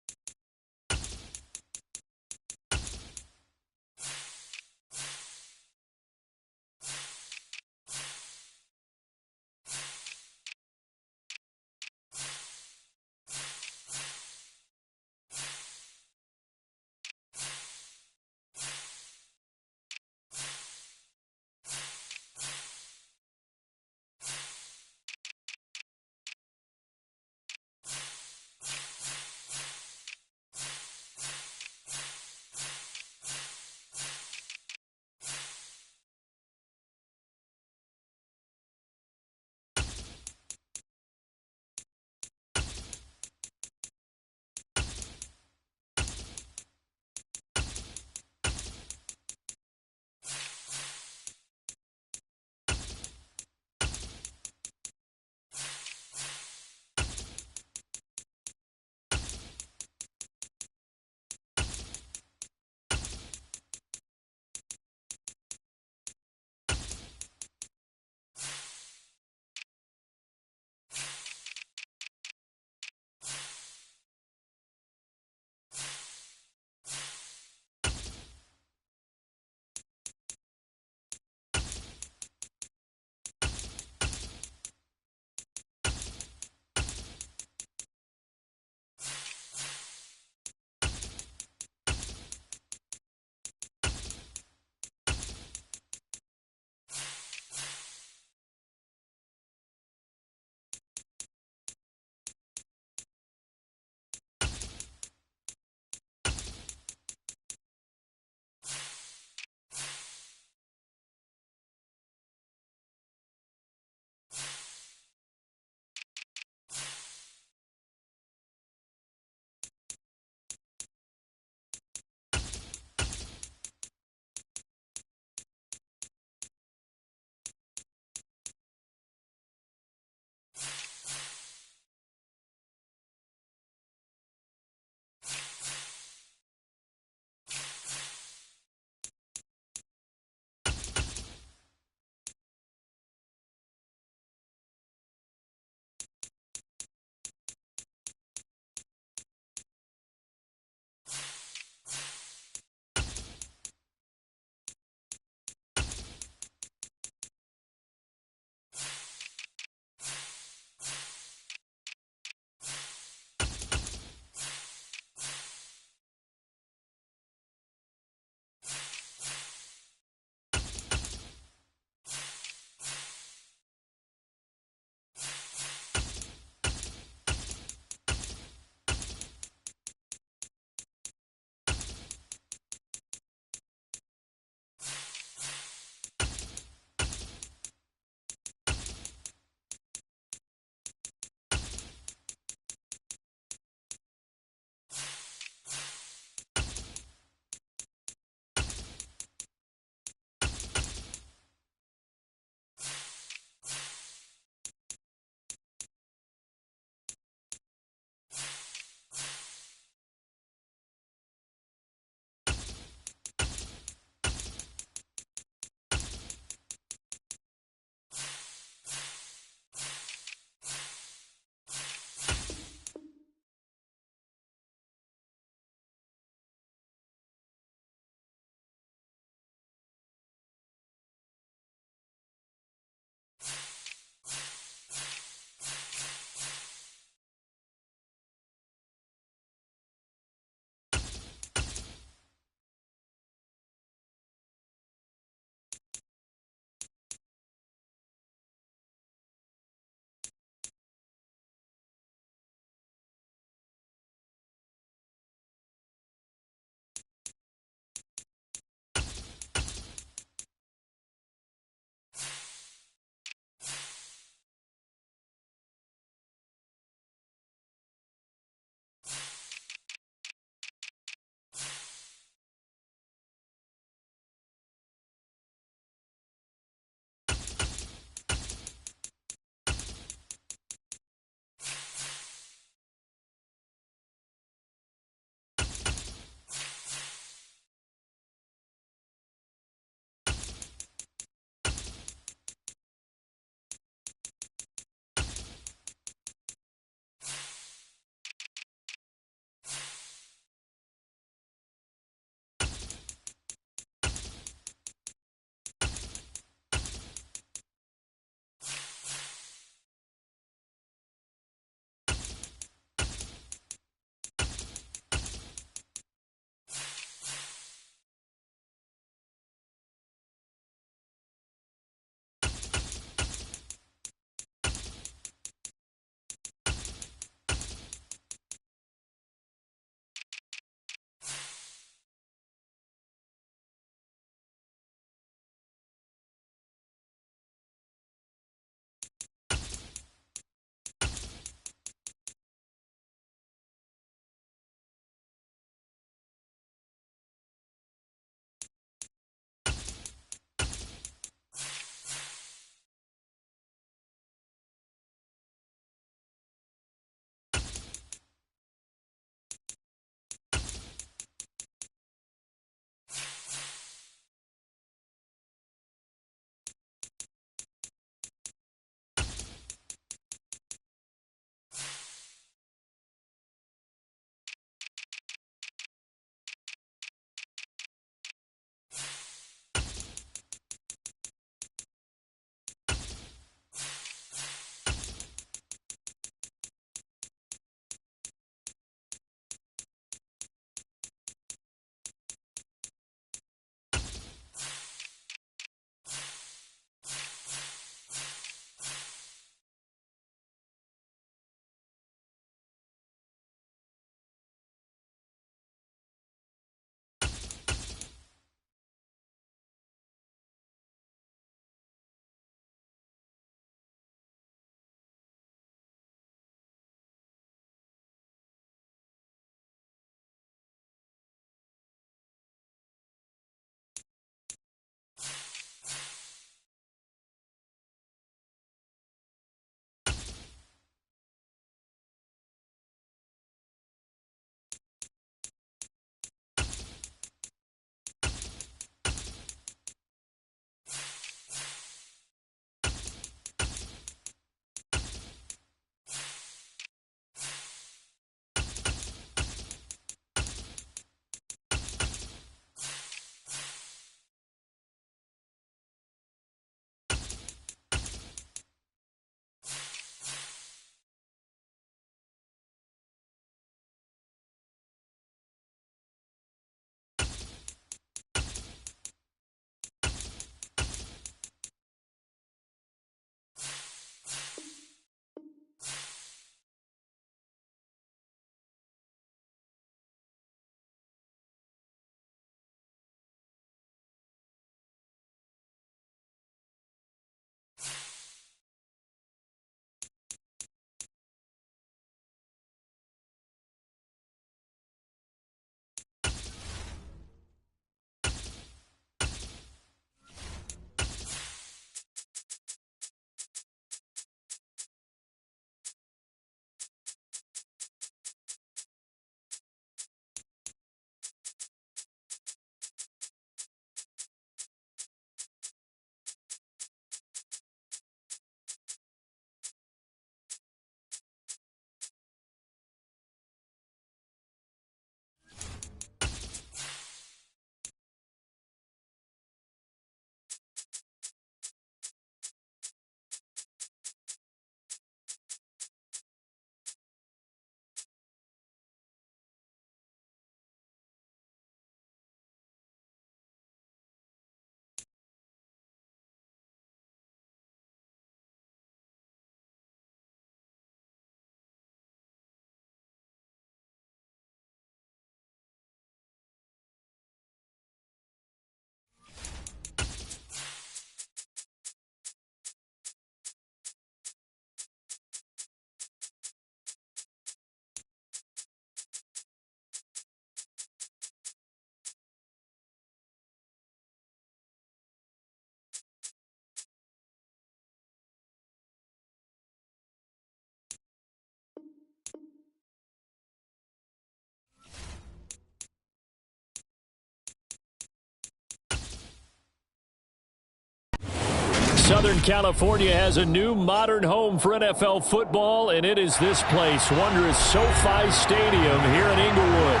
Southern California has a new modern home for NFL football, and it is this place, wondrous SoFi Stadium here in Inglewood.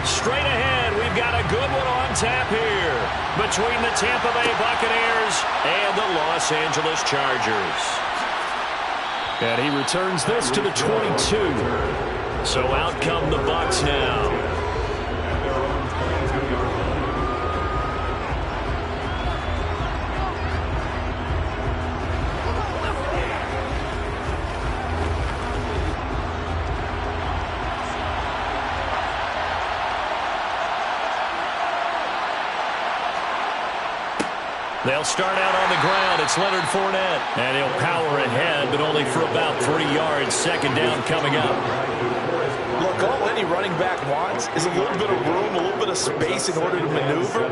Straight ahead, we've got a good one on tap here between the Tampa Bay Buccaneers and the Los Angeles Chargers. And he returns this to the 22. So out come the Bucs now. They'll start out on the ground. It's Leonard Fournette. And he'll power ahead, but only for about 3 yards. Second down coming up. Look, all any running back wants is a little bit of room, a little bit of space in order to maneuver.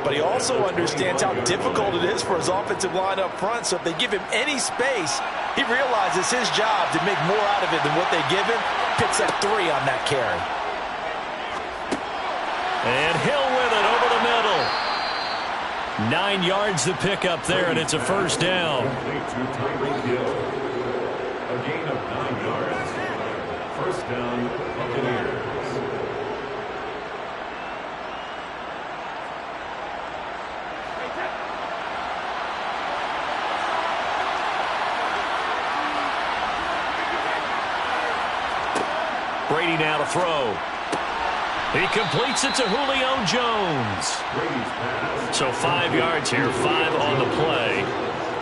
But he also understands how difficult it is for his offensive line up front. So if they give him any space, he realizes his job to make more out of it than what they give him. Picks up 3 on that carry. And Hill with it over the middle. 9 yards to pick up there, and it's a first down. A gain of 9 yards. First down, Buccaneers. Brady now to throw. He completes it to Julio Jones. So 5 yards here, 5 on the play.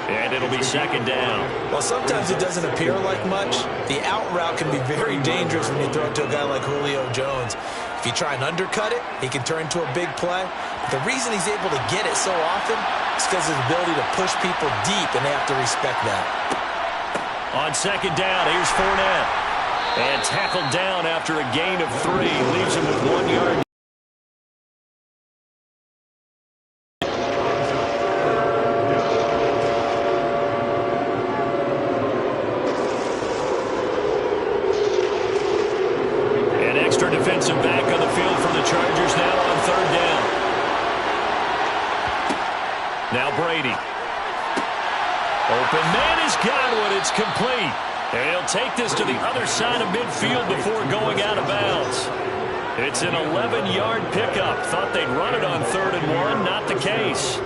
And it'll be second down. Well, sometimes it doesn't appear like much. The out route can be very dangerous when you throw it to a guy like Julio Jones. If you try and undercut it, he can turn into a big play. But the reason he's able to get it so often is because of his ability to push people deep, and they have to respect that. On second down, here's Fournette. And tackled down after a gain of 3. Leaves him with 1 yard. An extra defensive back on the field for the Chargers now on third down. Now Brady. Open man is Godwin. It's complete. And he'll take this to the other side of midfield before going out of bounds. It's an 11-yard pickup. Thought they'd run it on 3rd and 1. Not the case.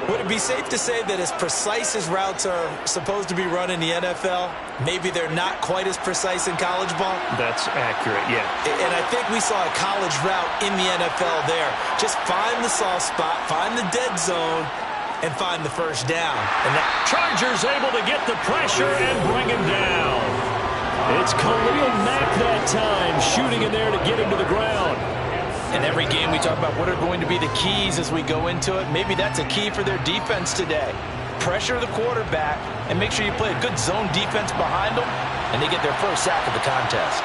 Would it be safe to say that as precise as routes are supposed to be run in the NFL, maybe they're not quite as precise in college ball? That's accurate, yeah. And I think we saw a college route in the NFL there. Just find the soft spot, find the dead zone, and find the first down. And the Chargers able to get the pressure and bring him down. It's Khalil Mack that time, shooting in there to get him to the ground. In every game we talk about what are going to be the keys as we go into it. Maybe that's a key for their defense today. Pressure the quarterback and make sure you play a good zone defense behind them, and they get their first sack of the contest.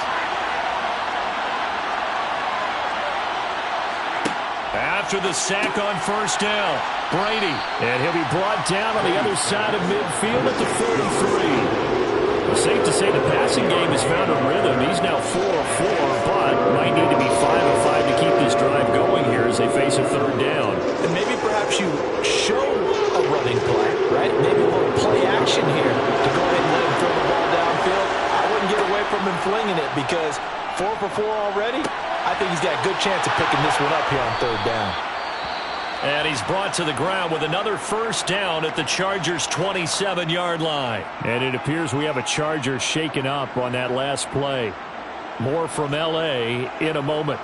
After the sack on first down, Brady. And he'll be brought down on the other side of midfield at the 43. Well, safe to say the passing game has found a rhythm. He's now 4 of 4, but might need to be 5 of 5 to keep this drive going here as they face a third down. And maybe perhaps you show a running play, right? Maybe a little play action here to go ahead and let him throw the ball downfield. I wouldn't get away from him flinging it because 4 for 4 already. I think he's got a good chance of picking this one up here on third down. And he's brought to the ground with another first down at the Chargers' 27-yard line. And it appears we have a Charger shaken up on that last play. More from L.A. in a moment.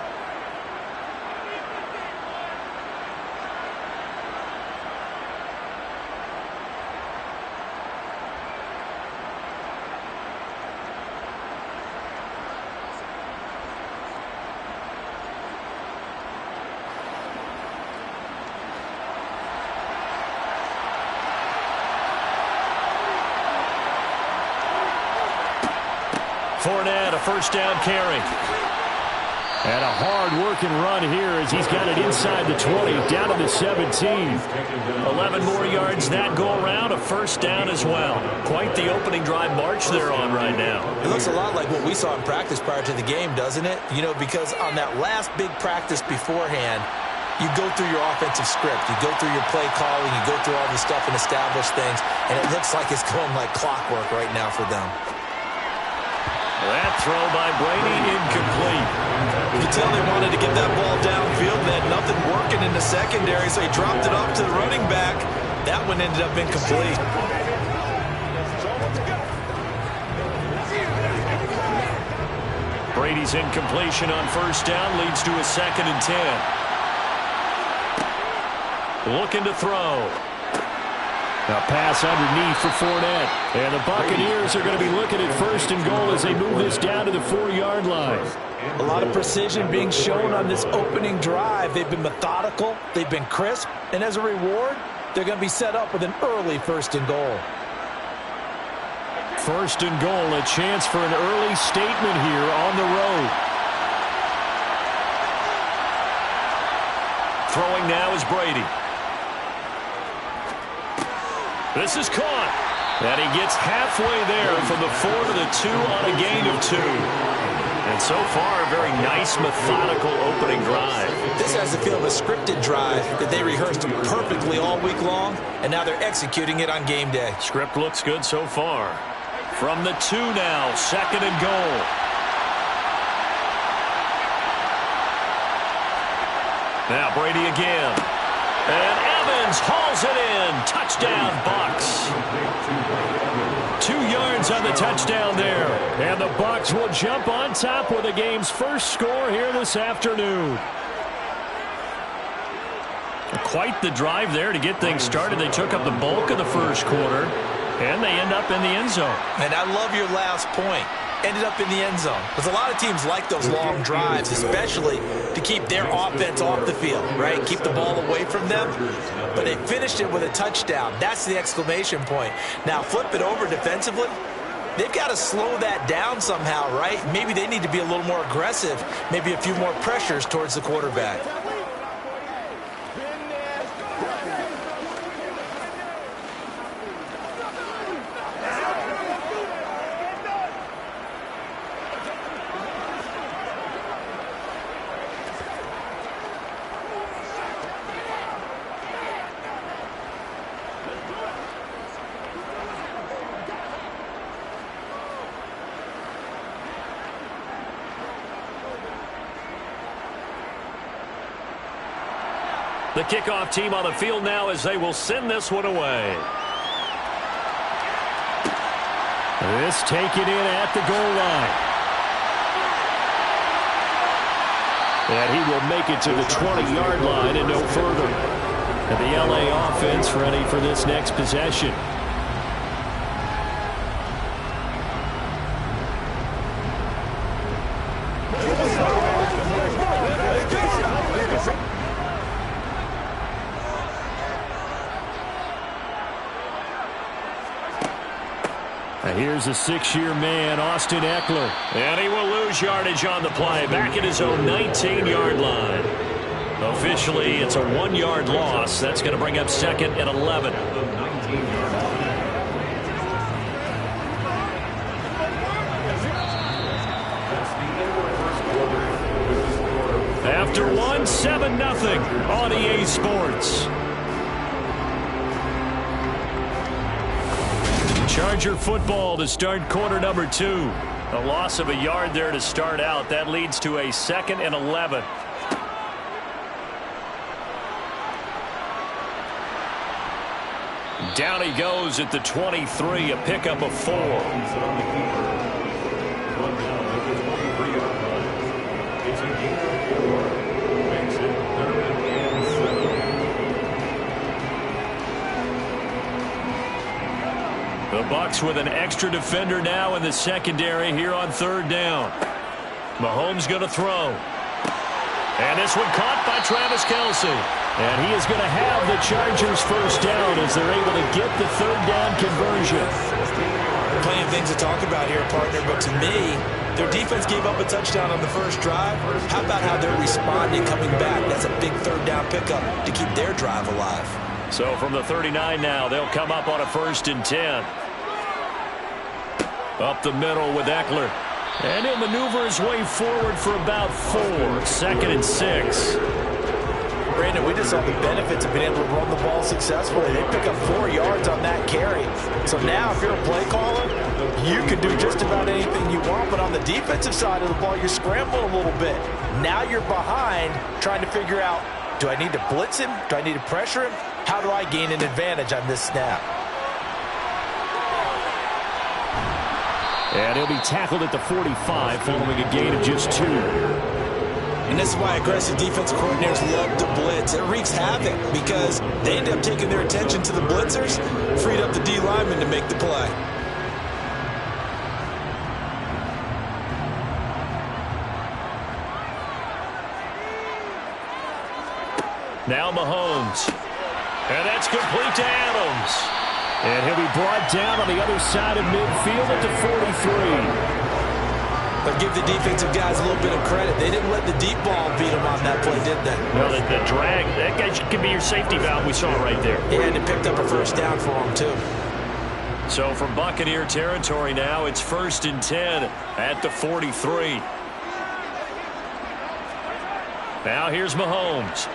Fournette, a first down carry. And a hard-working run here as he's got it inside the 20, down to the 17. 11 more yards that go around, a first down as well. Quite the opening drive march they're on right now. It looks a lot like what we saw in practice prior to the game, doesn't it? You know, because on that last big practice beforehand, you go through your offensive script. You go through your play calling. You go through all the stuff and establish things. And it looks like it's going like clockwork right now for them. That throw by Brady incomplete. You can tell they wanted to get that ball downfield. They had nothing working in the secondary, so he dropped it off to the running back. That one ended up incomplete. Brady's incompletion on first down leads to a 2nd and 10. Looking to throw. A pass underneath for Fournette. And the Buccaneers are going to be looking at 1st and goal as they move this down to the 4-yard line. A lot of precision being shown on this opening drive. They've been methodical. They've been crisp. And as a reward, they're going to be set up with an early 1st and goal. 1st and goal, a chance for an early statement here on the road. Throwing now is Brady. This is caught. And he gets halfway there from the 4 to the 2 on a gain of 2. And so far, a very nice, methodical opening drive. This has the feel of a scripted drive that they rehearsed perfectly all week long, and now they're executing it on game day. Script looks good so far. From the 2 now, 2nd and goal. Now Brady again. And Evans hauls it in. Touchdown, Bucs. 2 yards on the touchdown there. And the Bucs will jump on top with the game's first score here this afternoon. Quite the drive there to get things started. They took up the bulk of the first quarter, and they end up in the end zone. And I love your last point. Ended up in the end zone. Because a lot of teams like those long drives, especially to keep their offense off the field, right? Keep the ball away from them. But they finished it with a touchdown. That's the exclamation point. Now flip it over defensively. They've got to slow that down somehow, right? Maybe they need to be a little more aggressive. Maybe a few more pressures towards the quarterback. The kickoff team on the field now as they will send this one away. This taken in at the goal line. And he will make it to the 20-yard line and no further. And the LA offense ready for this next possession. And here's a 6-year man, Austin Eckler. And he will lose yardage on the play, back at his own 19-yard line. Officially, it's a 1-yard loss. That's going to bring up 2nd and 11. After one, 7-0 on EA Sports. Charger football to start quarter number 2. A loss of a yard there to start out. That leads to a 2nd and 11. Down he goes at the 23, a pickup of 4. The Bucs with an extra defender now in the secondary here on 3rd down. Mahomes going to throw. And this one caught by Travis Kelce. And he is going to have the Chargers first down as they're able to get the 3rd down conversion. Plenty of things to talk about here, partner, but to me, their defense gave up a touchdown on the first drive. How about how they're responding coming back? That's a big 3rd down pickup to keep their drive alive. So from the 39 now, they'll come up on a 1st and 10. Up the middle with Eckler. And he'll maneuver his way forward for about 4. 2nd and 6. Brandon, we just saw the benefits of being able to run the ball successfully. They pick up 4 yards on that carry. So now if you're a play caller, you can do just about anything you want. But on the defensive side of the ball, you're scrambling a little bit. Now you're behind trying to figure out, do I need to blitz him? Do I need to pressure him? How do I gain an advantage on this snap? And he'll be tackled at the 45 following a gain of just 2. And this is why aggressive defensive coordinators love to blitz. It wreaks havoc because they end up taking their attention to the blitzers, freed up the D lineman to make the play. Now Mahomes. And that's complete to Adams. And he'll be brought down on the other side of midfield at the 43. But give the defensive guys a little bit of credit. They didn't let the deep ball beat them on that play, did they? No, the drag, that guy could be your safety valve. We saw it right there. Yeah, and it picked up a first down for them, too. So from Buccaneer territory now, it's 1st and 10 at the 43. Now here's Mahomes.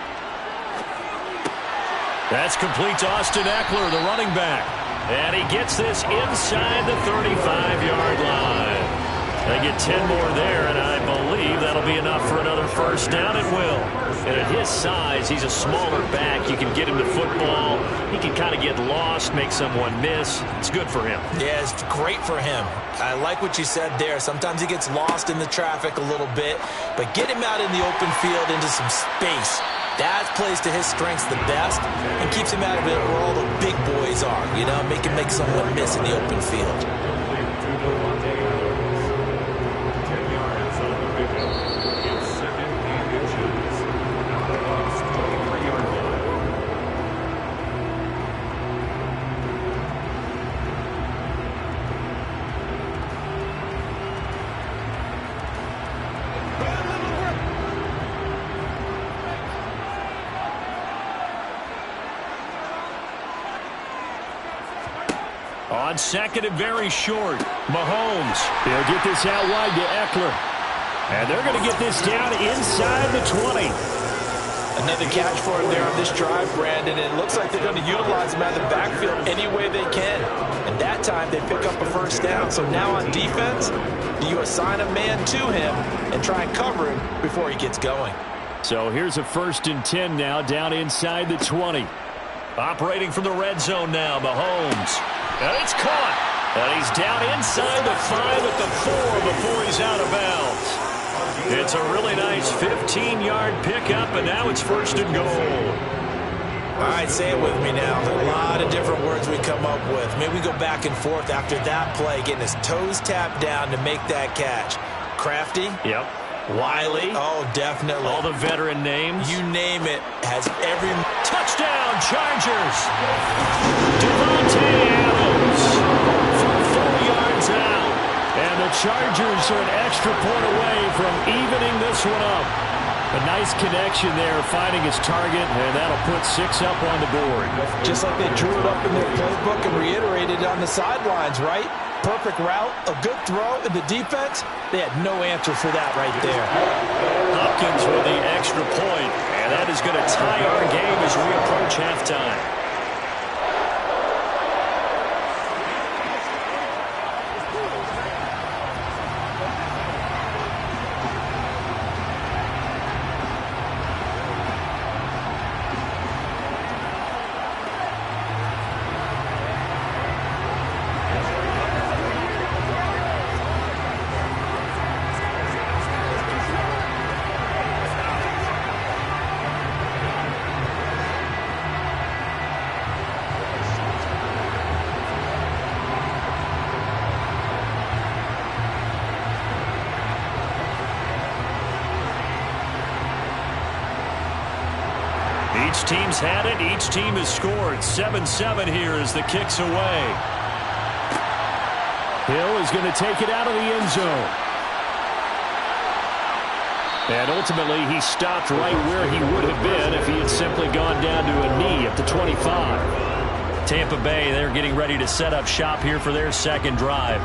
That's complete to Austin Eckler, the running back. And he gets this inside the 35-yard line. They get 10 more there, and I believe that'll be enough for another first down. It will. And at his size, he's a smaller back. You can get him the football. He can kind of get lost, make someone miss. It's good for him. Yeah, it's great for him. I like what you said there. Sometimes he gets lost in the traffic a little bit, but get him out in the open field into some space. That plays to his strengths the best and keeps him out of it where all the big boys are, you know, make him make someone miss in the open field. On second and very short, Mahomes. They'll get this out wide to Eckler. And they're going to get this down inside the 20. Another catch for him there on this drive, Brandon. And it looks like they're going to utilize him out of the backfield any way they can. And that time they pick up a first down. So now on defense, do you assign a man to him and try and cover him before he gets going? So here's a 1st and 10 now down inside the 20. Operating from the red zone now, Mahomes. And it's caught. And he's down inside the 5 at the 4 before he's out of bounds. It's a really nice 15-yard pickup, and now it's 1st and goal. All right, say it with me now. There are a lot of different words we come up with. Maybe we go back and forth after that play, getting his toes tapped down to make that catch. Crafty? Yep. Wiley? Oh, definitely. All the veteran names? You name it. Has every... Touchdown, Chargers! Devontae Adams from 4 yards out. And the Chargers are an extra point away from evening this one up. A nice connection there, finding his target, and that'll put 6 up on the board. Just like they drew it up in their playbook and reiterated on the sidelines, right? Perfect route, a good throw, and the defense, they had no answer for that right there. Hopkins with the extra point, and that is going to tie our game as we approach halftime. Each team's had it. Each team has scored. 7-7 here as the kick's away. Hill is going to take it out of the end zone. And ultimately, he stopped right where he would have been if he had simply gone down to a knee at the 25. Tampa Bay, they're getting ready to set up shop here for their second drive.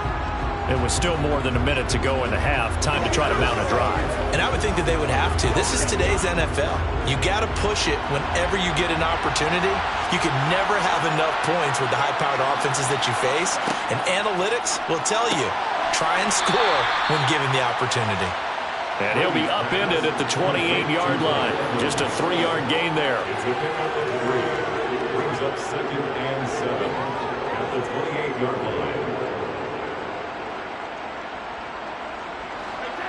It was still more than a minute to go in the half. Time to try to mount a drive. And I would think that they would have to. This is today's NFL. You got to push it whenever you get an opportunity. You can never have enough points with the high-powered offenses that you face. And analytics will tell you, try and score when given the opportunity. And he'll be upended at the 28-yard line. Just a 3-yard gain there. It's a pickup of 3. Brings up 2nd and 7 at the 28-yard line.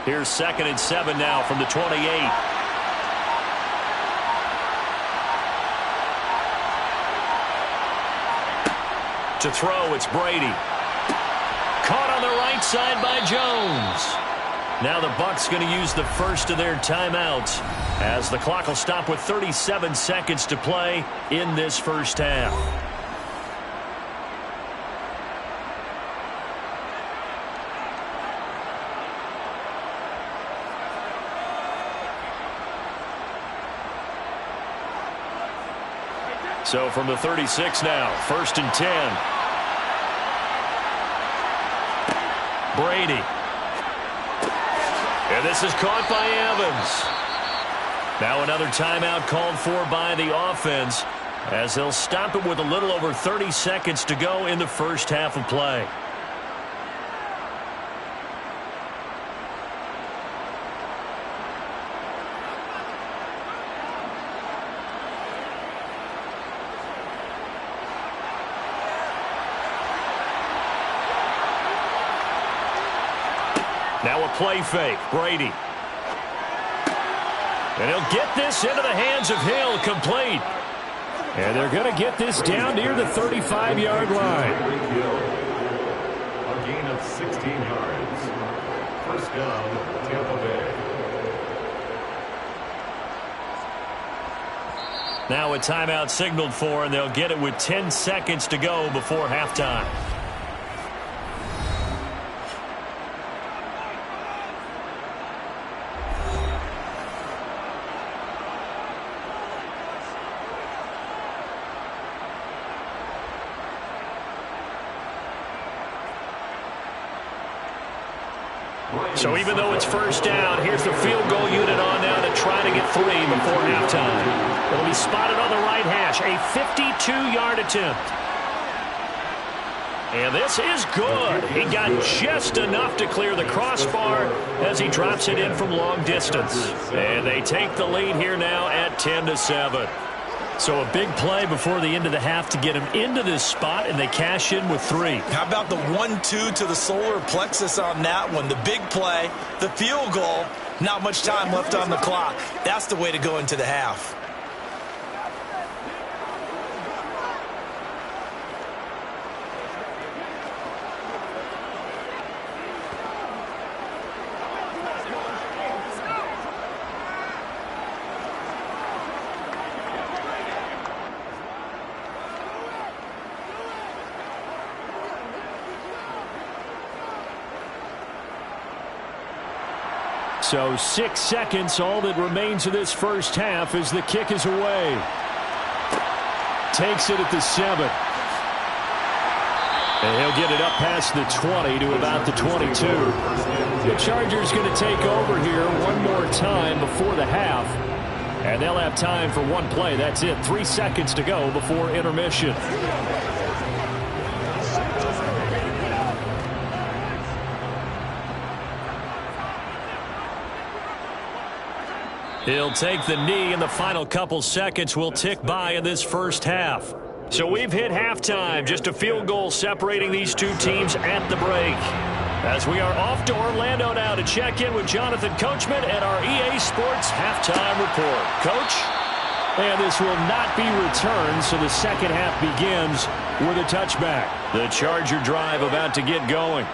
Here's 2nd and 7 now from the 28. To throw, it's Brady. Caught on the right side by Jones. Now the Bucs going to use the first of their timeouts as the clock will stop with 37 seconds to play in this first half. So from the 36 now, 1st and 10. Brady. And this is caught by Evans. Now another timeout called for by the offense as they'll stop it with a little over 30 seconds to go in the first half of play. Now a play fake. Brady. And he'll get this into the hands of Hill, complete. And they're going to get this down near the 35-yard line. A gain of 16 yards. First down, Tampa Bay. Now a timeout signaled for, and they'll get it with 10 seconds to go before halftime. So even though it's first down, here's the field goal unit on now to try to get 3 before halftime. It'll be spotted on the right hash, a 52-yard attempt. And this is good. He got just enough to clear the crossbar as he drops it in from long distance. And they take the lead here now at 10-7. So a big play before the end of the half to get him into this spot, and they cash in with 3. How about the 1-2 to the solar plexus on that one? The big play, the field goal, not much time left on the clock. That's the way to go into the half. So 6 seconds, all that remains of this first half as the kick is away. Takes it at the 7. And he'll get it up past the 20 to about the 22. The Chargers going to take over here one more time before the half. And they'll have time for one play. That's it. 3 seconds to go before intermission. He'll take the knee, and the final couple seconds will tick by in this first half. So we've hit halftime, just a field goal separating these two teams at the break. As we are off to Orlando now to check in with Jonathan Coachman and our EA Sports Halftime Report. Coach? And this will not be returned, so the second half begins with a touchback. The Charger drive about to get going.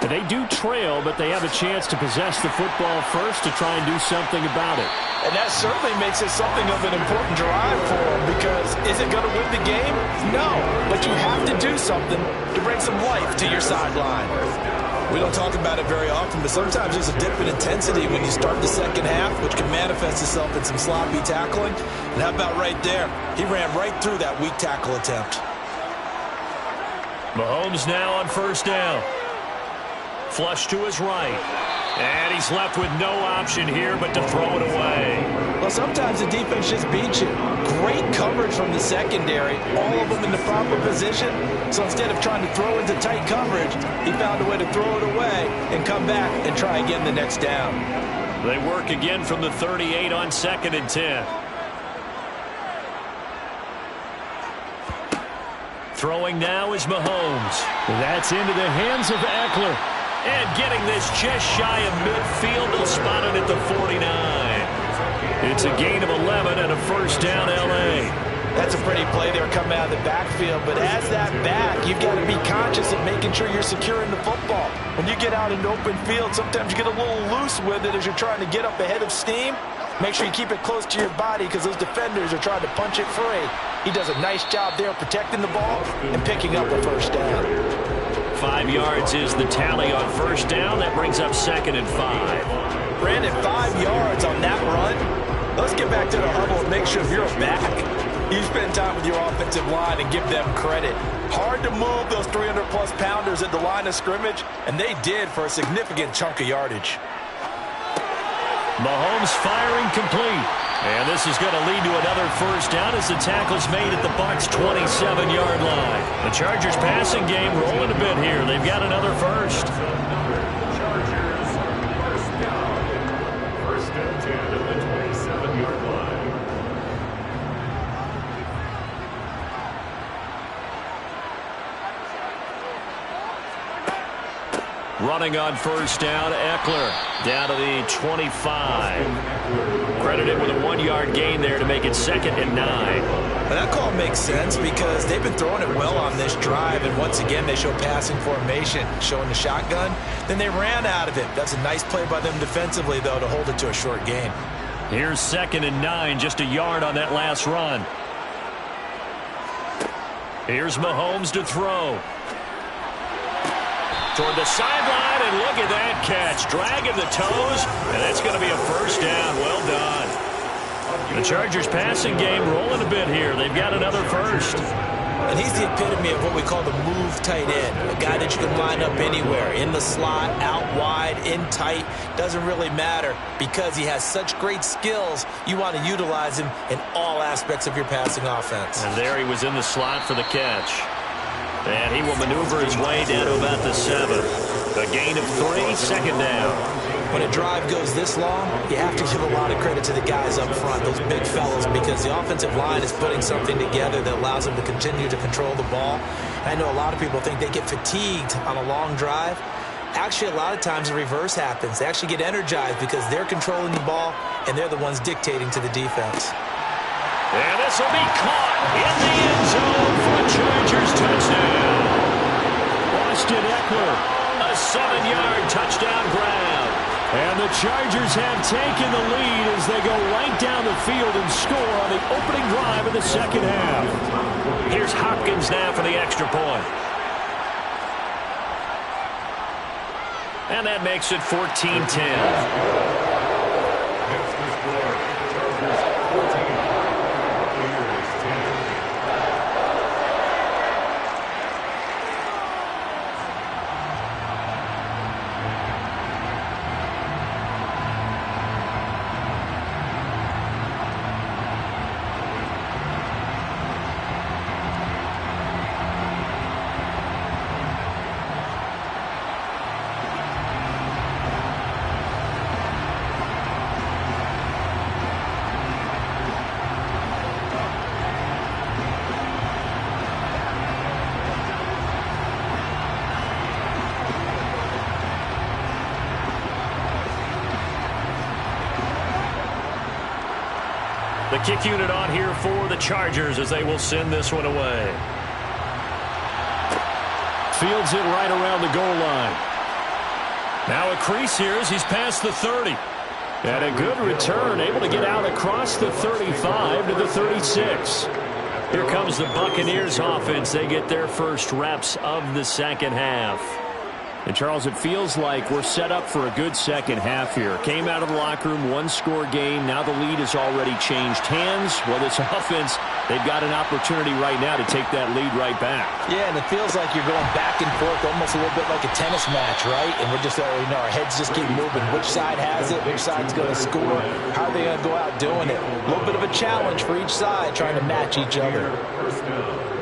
They do trail, but they have a chance to possess the football first to try and do something about it. And that certainly makes it something of an important drive for them, because is it going to win the game? No, but you have to do something to bring some life to your sideline. We don't talk about it very often, but sometimes there's a dip in intensity when you start the second half, which can manifest itself in some sloppy tackling. And how about right there? He ran right through that weak tackle attempt. Mahomes now on first down. Flush to his right. And he's left with no option here but to throw it away. Well, sometimes the defense just beats you. Great coverage from the secondary, all of them in the proper position. So instead of trying to throw into tight coverage, he found a way to throw it away and come back and try again the next down. They work again from the 38 on 2nd and 10. Throwing now is Mahomes. That's into the hands of Eckler. And getting this just shy of midfield, they'll spot it at the 49. It's a gain of 11 and a first down, L.A. That's a pretty play there coming out of the backfield, but as that back, you've got to be conscious of making sure you're securing the football. When you get out into open field, sometimes you get a little loose with it as you're trying to get up ahead of steam. Make sure you keep it close to your body because those defenders are trying to punch it free. He does a nice job there protecting the ball and picking up a first down. 5 yards is the tally on first down. That brings up 2nd and 5. Brandon, 5 yards on that run. Let's get back to the huddle and make sure you're back. You spend time with your offensive line and give them credit. Hard to move those 300-plus pounders at the line of scrimmage, and they did for a significant chunk of yardage. Mahomes firing complete. And this is going to lead to another first down as the tackle's made at the Bucs' 27-yard line. The Chargers passing game rolling a bit here. They've got another first. Chargers, first down. First and 10 at the 27-yard line. Running on first down, Eckler down to the 25. Credited with a 1-yard gain there to make it 2nd and 9. Well, that call makes sense because they've been throwing it well on this drive, and once again they show passing formation, showing the shotgun. Then they ran out of it. That's a nice play by them defensively, though, to hold it to a short gain. Here's 2nd and 9, just a yard on that last run. Here's Mahomes to throw. Toward the sideline, and look at that catch. Dragging the toes, and that's going to be a first down. Well done. The Chargers passing game rolling a bit here. They've got another first. And he's the epitome of what we call the move tight end. A guy that you can line up anywhere. In the slot, out wide, in tight. Doesn't really matter because he has such great skills. You want to utilize him in all aspects of your passing offense. And there he was in the slot for the catch. And he will maneuver his way down to about the 7. A gain of 3, 2nd down. When a drive goes this long, you have to give a lot of credit to the guys up front, those big fellas, because the offensive line is putting something together that allows them to continue to control the ball. I know a lot of people think they get fatigued on a long drive. Actually, a lot of times the reverse happens. They actually get energized because they're controlling the ball, and they're the ones dictating to the defense. And this will be caught in the end zone for a Chargers touchdown. Austin Eckler. A 7-yard touchdown grab. And the Chargers have taken the lead as they go right down the field and score on the opening drive of the second half. Here's Hopkins now for the extra point. And that makes it 14-10. The kick unit on here for the Chargers as they will send this one away. Fields it right around the goal line. Now a crease here as he's past the 30. And a good return, able to get out across the 35 to the 36. Here comes the Buccaneers offense. They get their first reps of the second half. And, Charles, it feels like we're set up for a good second half here. Came out of the locker room, one-score game. Now the lead has already changed hands. Well, this offense, they've got an opportunity right now to take that lead right back. Yeah, and it feels like you're going back and forth, almost a little bit like a tennis match, right? And we're just, our heads just keep moving. Which side has it? Which side's going to score? How are they going to go out doing it? A little bit of a challenge for each side, trying to match each other. First down.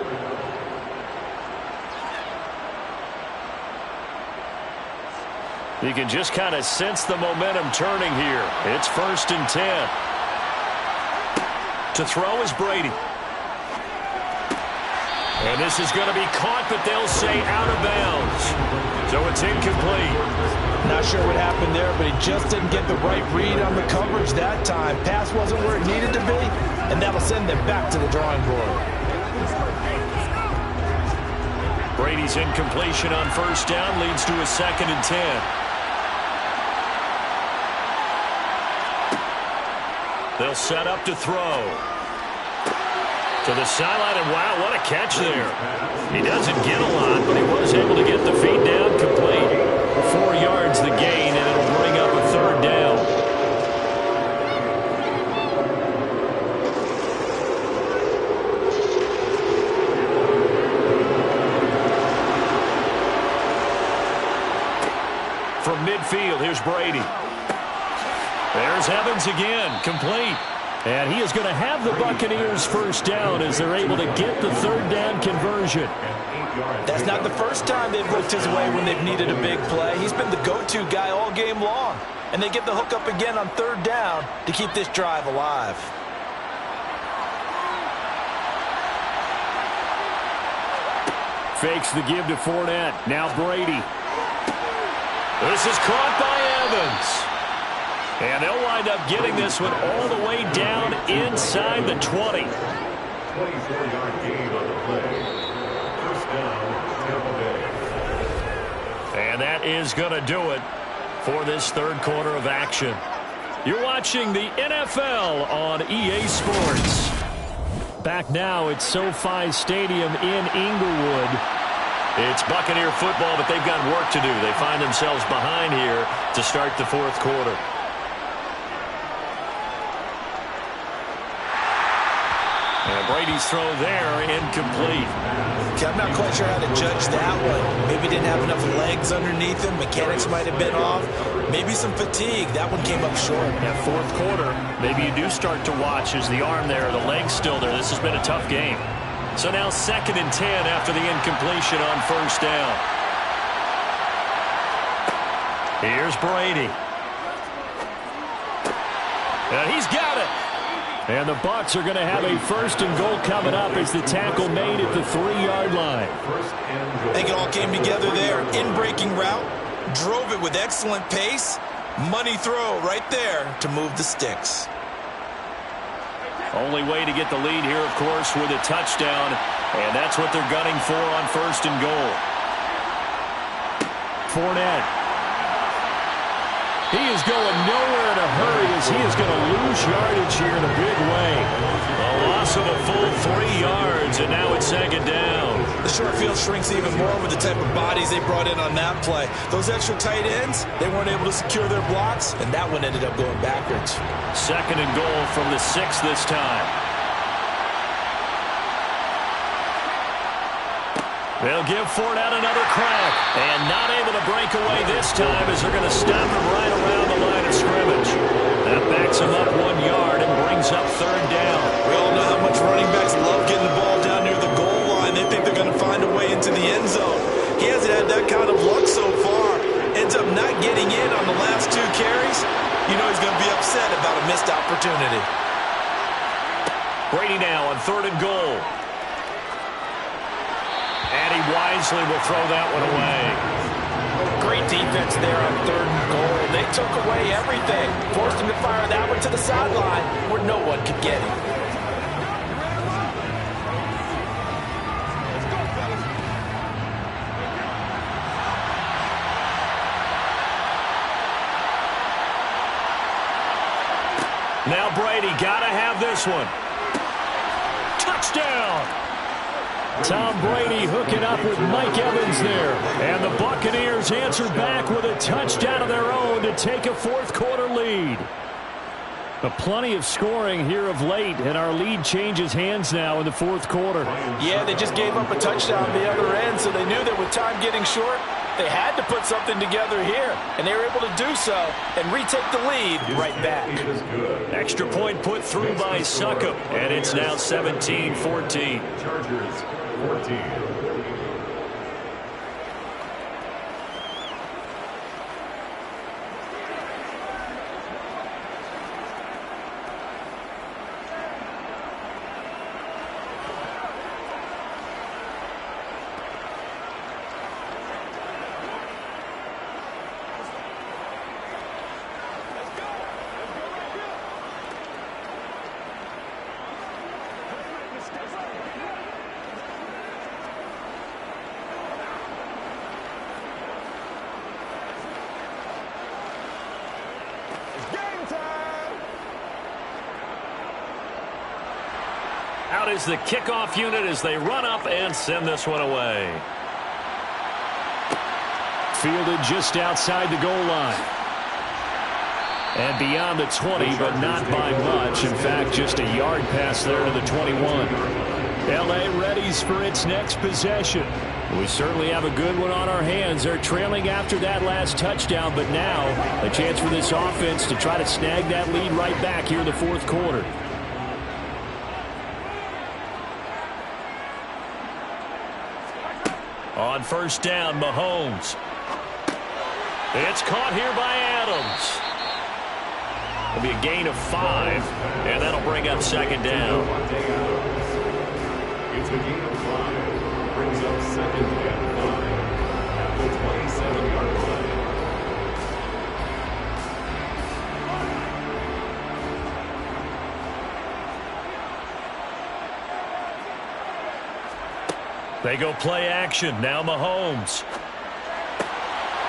You can just kind of sense the momentum turning here. It's 1st and 10. To throw is Brady. And this is going to be caught, but they'll say out of bounds. So it's incomplete. Not sure what happened there, but he just didn't get the right read on the coverage that time. Pass wasn't where it needed to be, and that'll send them back to the drawing board. Brady's incompletion on 1st down leads to a 2nd and 10. They'll set up to throw. To the sideline, and wow, what a catch there. He doesn't get a lot, but he was able to get the feed down complete. 4 yards the gain, and it'll bring up a 3rd down. From midfield, here's Brady. There's Evans again, complete. And he is going to have the Buccaneers 1st down as they're able to get the 3rd down conversion. That's not the first time they've looked his way when they've needed a big play. He's been the go-to guy all game long. And they get the hook up again on 3rd down to keep this drive alive. Fakes the give to Fournette. Now Brady. This is caught by Evans. And they'll wind up getting this one all the way down inside the 20. 24-yard gain on the play. 1st down, Tampa Bay. And that is going to do it for this 3rd quarter of action. You're watching the NFL on EA Sports. Back now at SoFi Stadium in Inglewood. It's Buccaneer football, but they've got work to do. They find themselves behind here to start the 4th quarter. And Brady's throw there, incomplete. I'm not quite sure how to judge that one. Maybe didn't have enough legs underneath him. Mechanics might have been off. Maybe some fatigue. That one came up short. That 4th quarter, maybe you do start to watch as the arm there, the leg's still there. This has been a tough game. So now 2nd and 10 after the incompletion on 1st down. Here's Brady. And he's got it. And the Bucs are going to have a 1st and goal coming up as the tackle made at the 3-yard line. I think it all came together there. In-breaking route. Drove it with excellent pace. Money throw right there to move the sticks. Only way to get the lead here, of course, with a touchdown. And that's what they're gunning for on 1st and goal. Fournette. He is going nowhere in a hurry as he is going to lose yardage here in a big way. A loss of a full 3 yards, and now it's 2nd down. The short field shrinks even more with the type of bodies they brought in on that play. Those extra tight ends, they weren't able to secure their blocks, and that one ended up going backwards. 2nd and goal from the 6 this time. They'll give Fournette another crack, and not able to break away this time as they're going to stop him right around the line of scrimmage. That backs him up 1 yard and brings up 3rd down. We all know how much running backs love getting the ball down near the goal line. They think they're going to find a way into the end zone. He hasn't had that kind of luck so far. Ends up not getting in on the last 2 carries. You know he's going to be upset about a missed opportunity. Brady now on 3rd and goal. And he wisely will throw that one away. Great defense there on 3rd and goal. They took away everything. Forced him to fire that one to the sideline where no one could get him. Now Brady got to have this one. Touchdown! Tom Brady hooking up with Mike Evans there. And the Buccaneers answer back with a touchdown of their own to take a fourth-quarter lead. But plenty of scoring here of late, and our lead changes hands now in the fourth quarter. Yeah, they just gave up a touchdown on the other end, so they knew that with time getting short, they had to put something together here, and they were able to do so and retake the lead right back. Extra point put through by Succop, and it's now 17-14. Chargers 14. Out is the kickoff unit as they run up and send this one away. Fielded just outside the goal line. And beyond the 20, but not by much. In fact, just a yard pass there to the 21. L.A. readies for its next possession. We certainly have a good one on our hands. They're trailing after that last touchdown, but now a chance for this offense to try to snag that lead right back here in the fourth quarter. On first down, Mahomes. It's caught here by Adams. It'll be a gain of 5, and that'll bring up second down. It's a gain of 5. Brings up second and 5 at the 27-yard line. They go play action. Now Mahomes.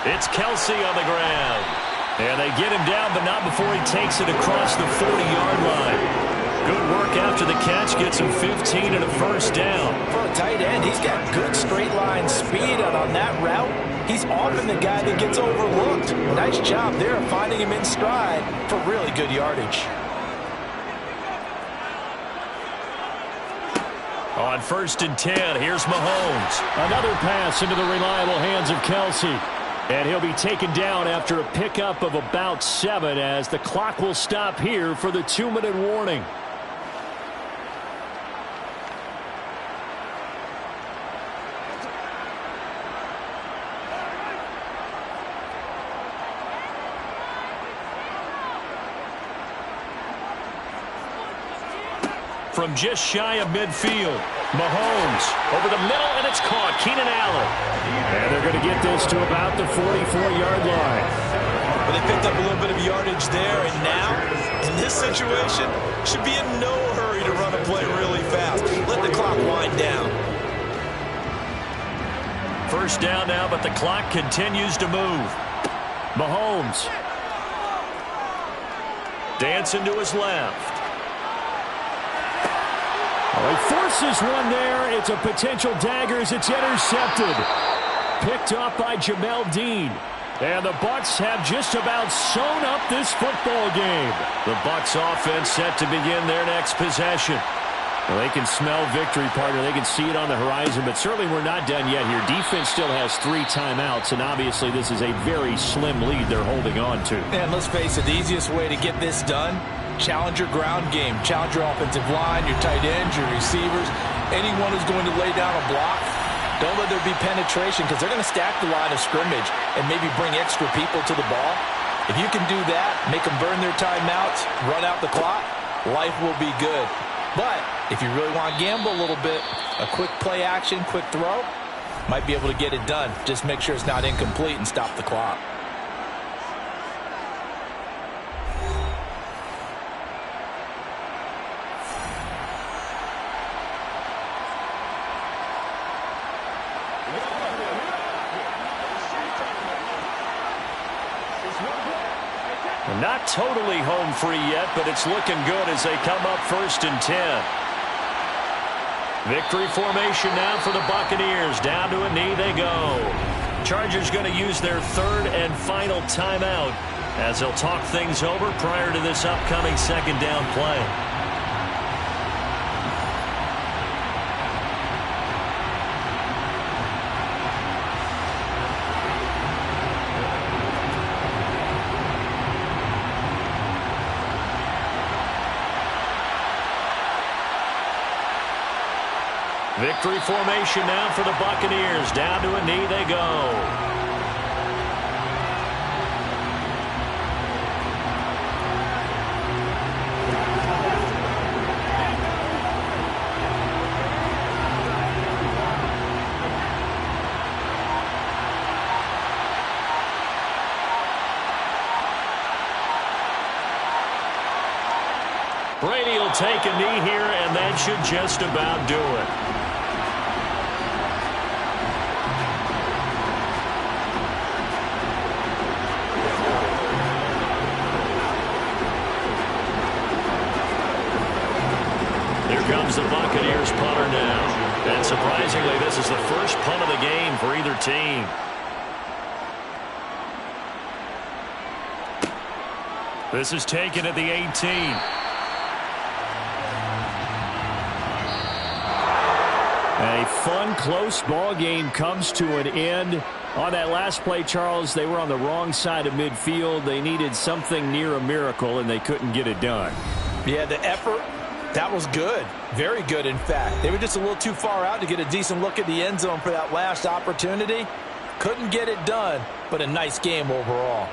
It's Kelsey on the ground. And they get him down, but not before he takes it across the 40-yard line. Good work after the catch. Gets him 15 and a first down. For a tight end, he's got good straight line speed, and on that route, he's often the guy that gets overlooked. Nice job there of finding him in stride for really good yardage. On first and 10, here's Mahomes. Another pass into the reliable hands of Kelsey. And he'll be taken down after a pickup of about 7 as the clock will stop here for the 2-minute warning. From just shy of midfield, Mahomes over the middle, and it's caught. Keenan Allen. And they're going to get this to about the 44-yard line. Well, they picked up a little bit of yardage there, and now, in this situation, should be in no hurry to run a play really fast. Let the clock wind down. First down now, but the clock continues to move. Mahomes. Dancing to his left. He forces one there. It's a potential dagger as it's intercepted. Picked up by Jamel Dean. And the Bucs have just about sewn up this football game. The Bucs offense set to begin their next possession. Well, they can smell victory, partner. They can see it on the horizon, but certainly we're not done yet here. Defense still has 3 timeouts, and obviously this is a very slim lead they're holding on to. And let's face it, the easiest way to get this done, challenge your ground game. Challenge your offensive line, your tight ends, your receivers. Anyone who's going to lay down a block, don't let there be penetration because they're going to stack the line of scrimmage and maybe bring extra people to the ball. If you can do that, make them burn their timeouts, run out the clock, life will be good. But if you really want to gamble a little bit, a quick play action, quick throw, might be able to get it done. Just make sure it's not incomplete and stop the clock. Not totally home free yet, but it's looking good as they come up first and 10. Victory formation now for the Buccaneers. Down to a knee they go. Chargers going to use their third and final timeout as they'll talk things over prior to this upcoming second down play. Victory formation now for the Buccaneers. Down to a knee they go. Brady will take a knee here, and that should just about do it. Comes the Buccaneers punter now. And surprisingly, this is the first punt of the game for either team. This is taken at the 18. A fun, close ball game comes to an end. On that last play, Charles, they were on the wrong side of midfield. They needed something near a miracle, and they couldn't get it done. Yeah, the effort, that was good. Very good, in fact. They were just a little too far out to get a decent look at the end zone for that last opportunity. Couldn't get it done, but a nice game overall.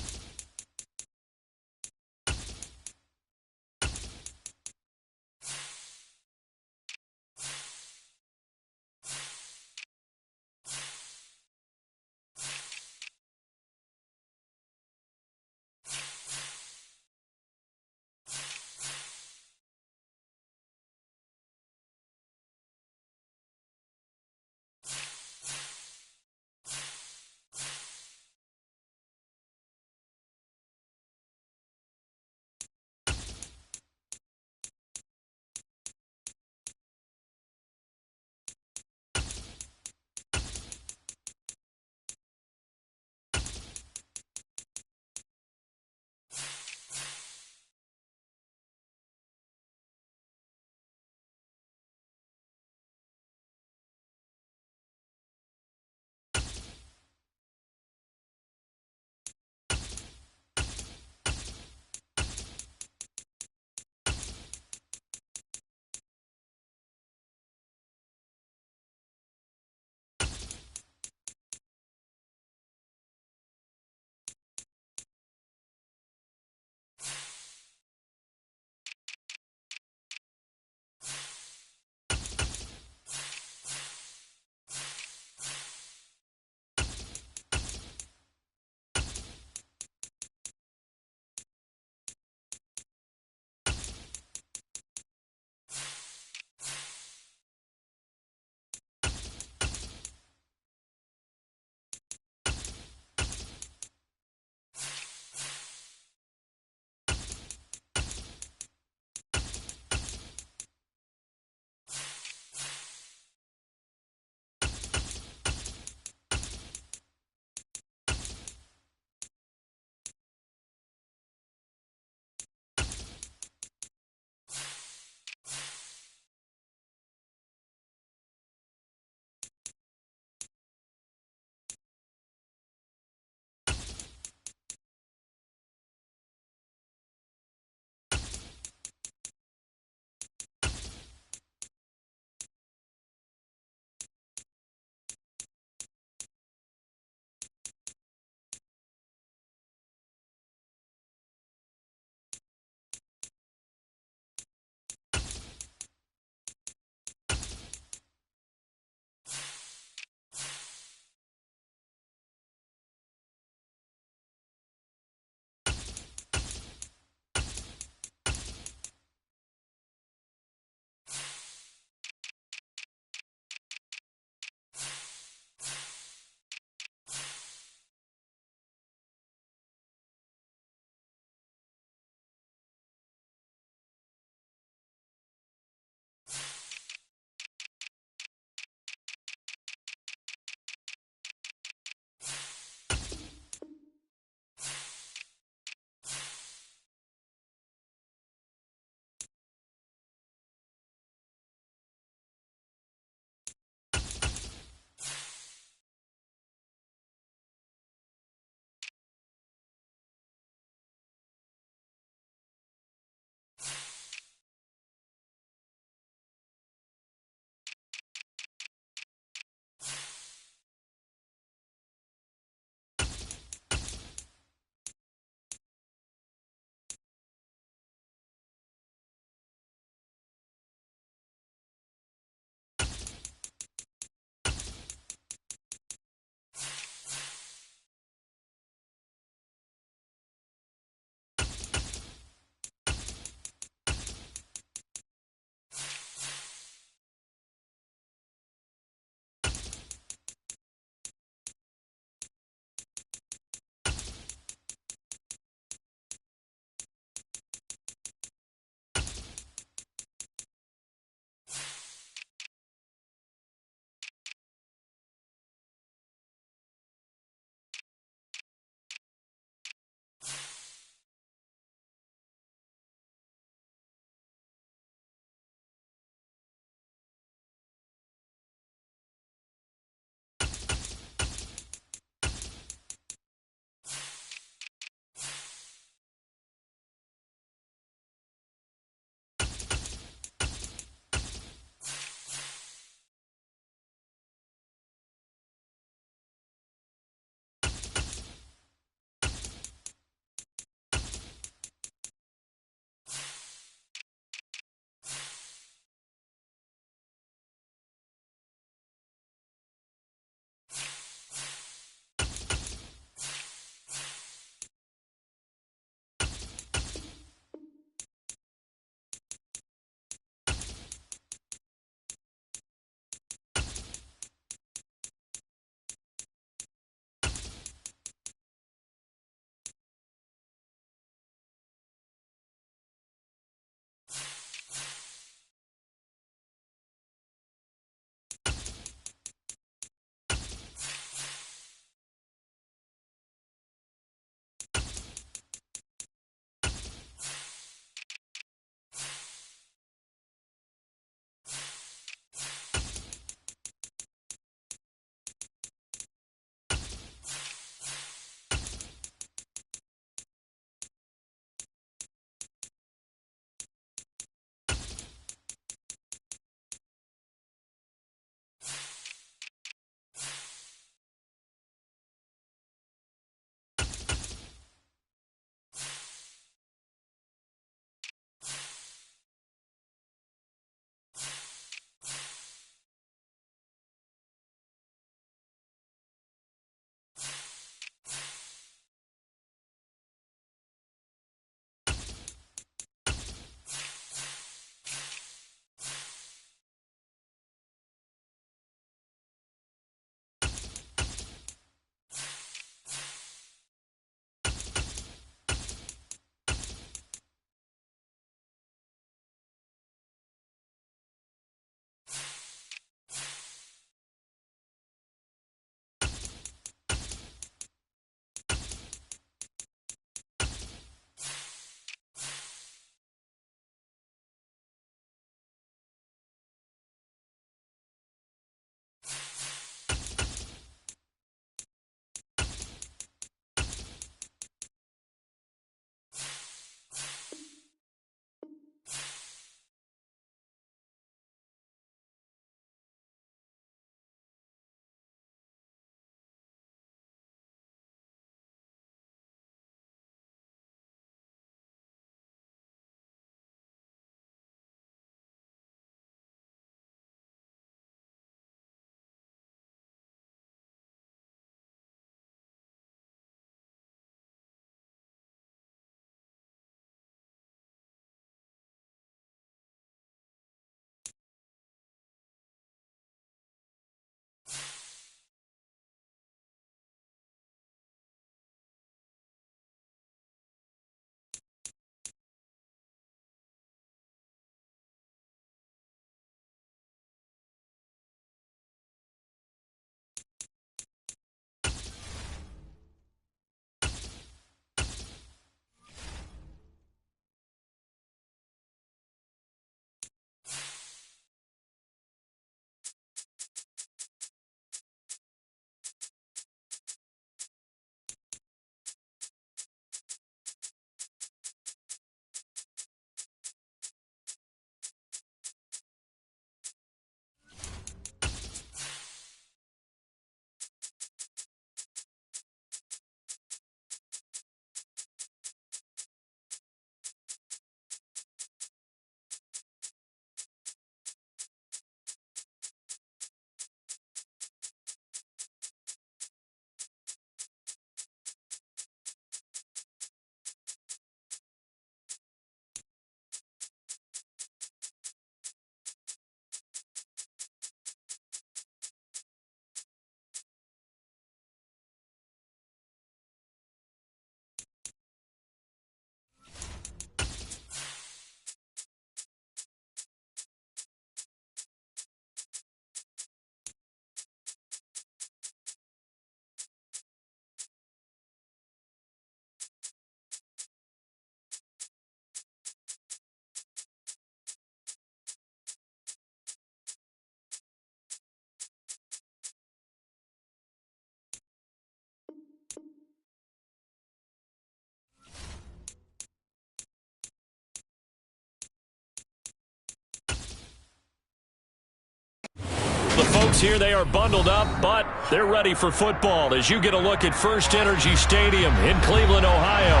The folks here, they are bundled up, but they're ready for football as you get a look at First Energy Stadium in Cleveland, Ohio.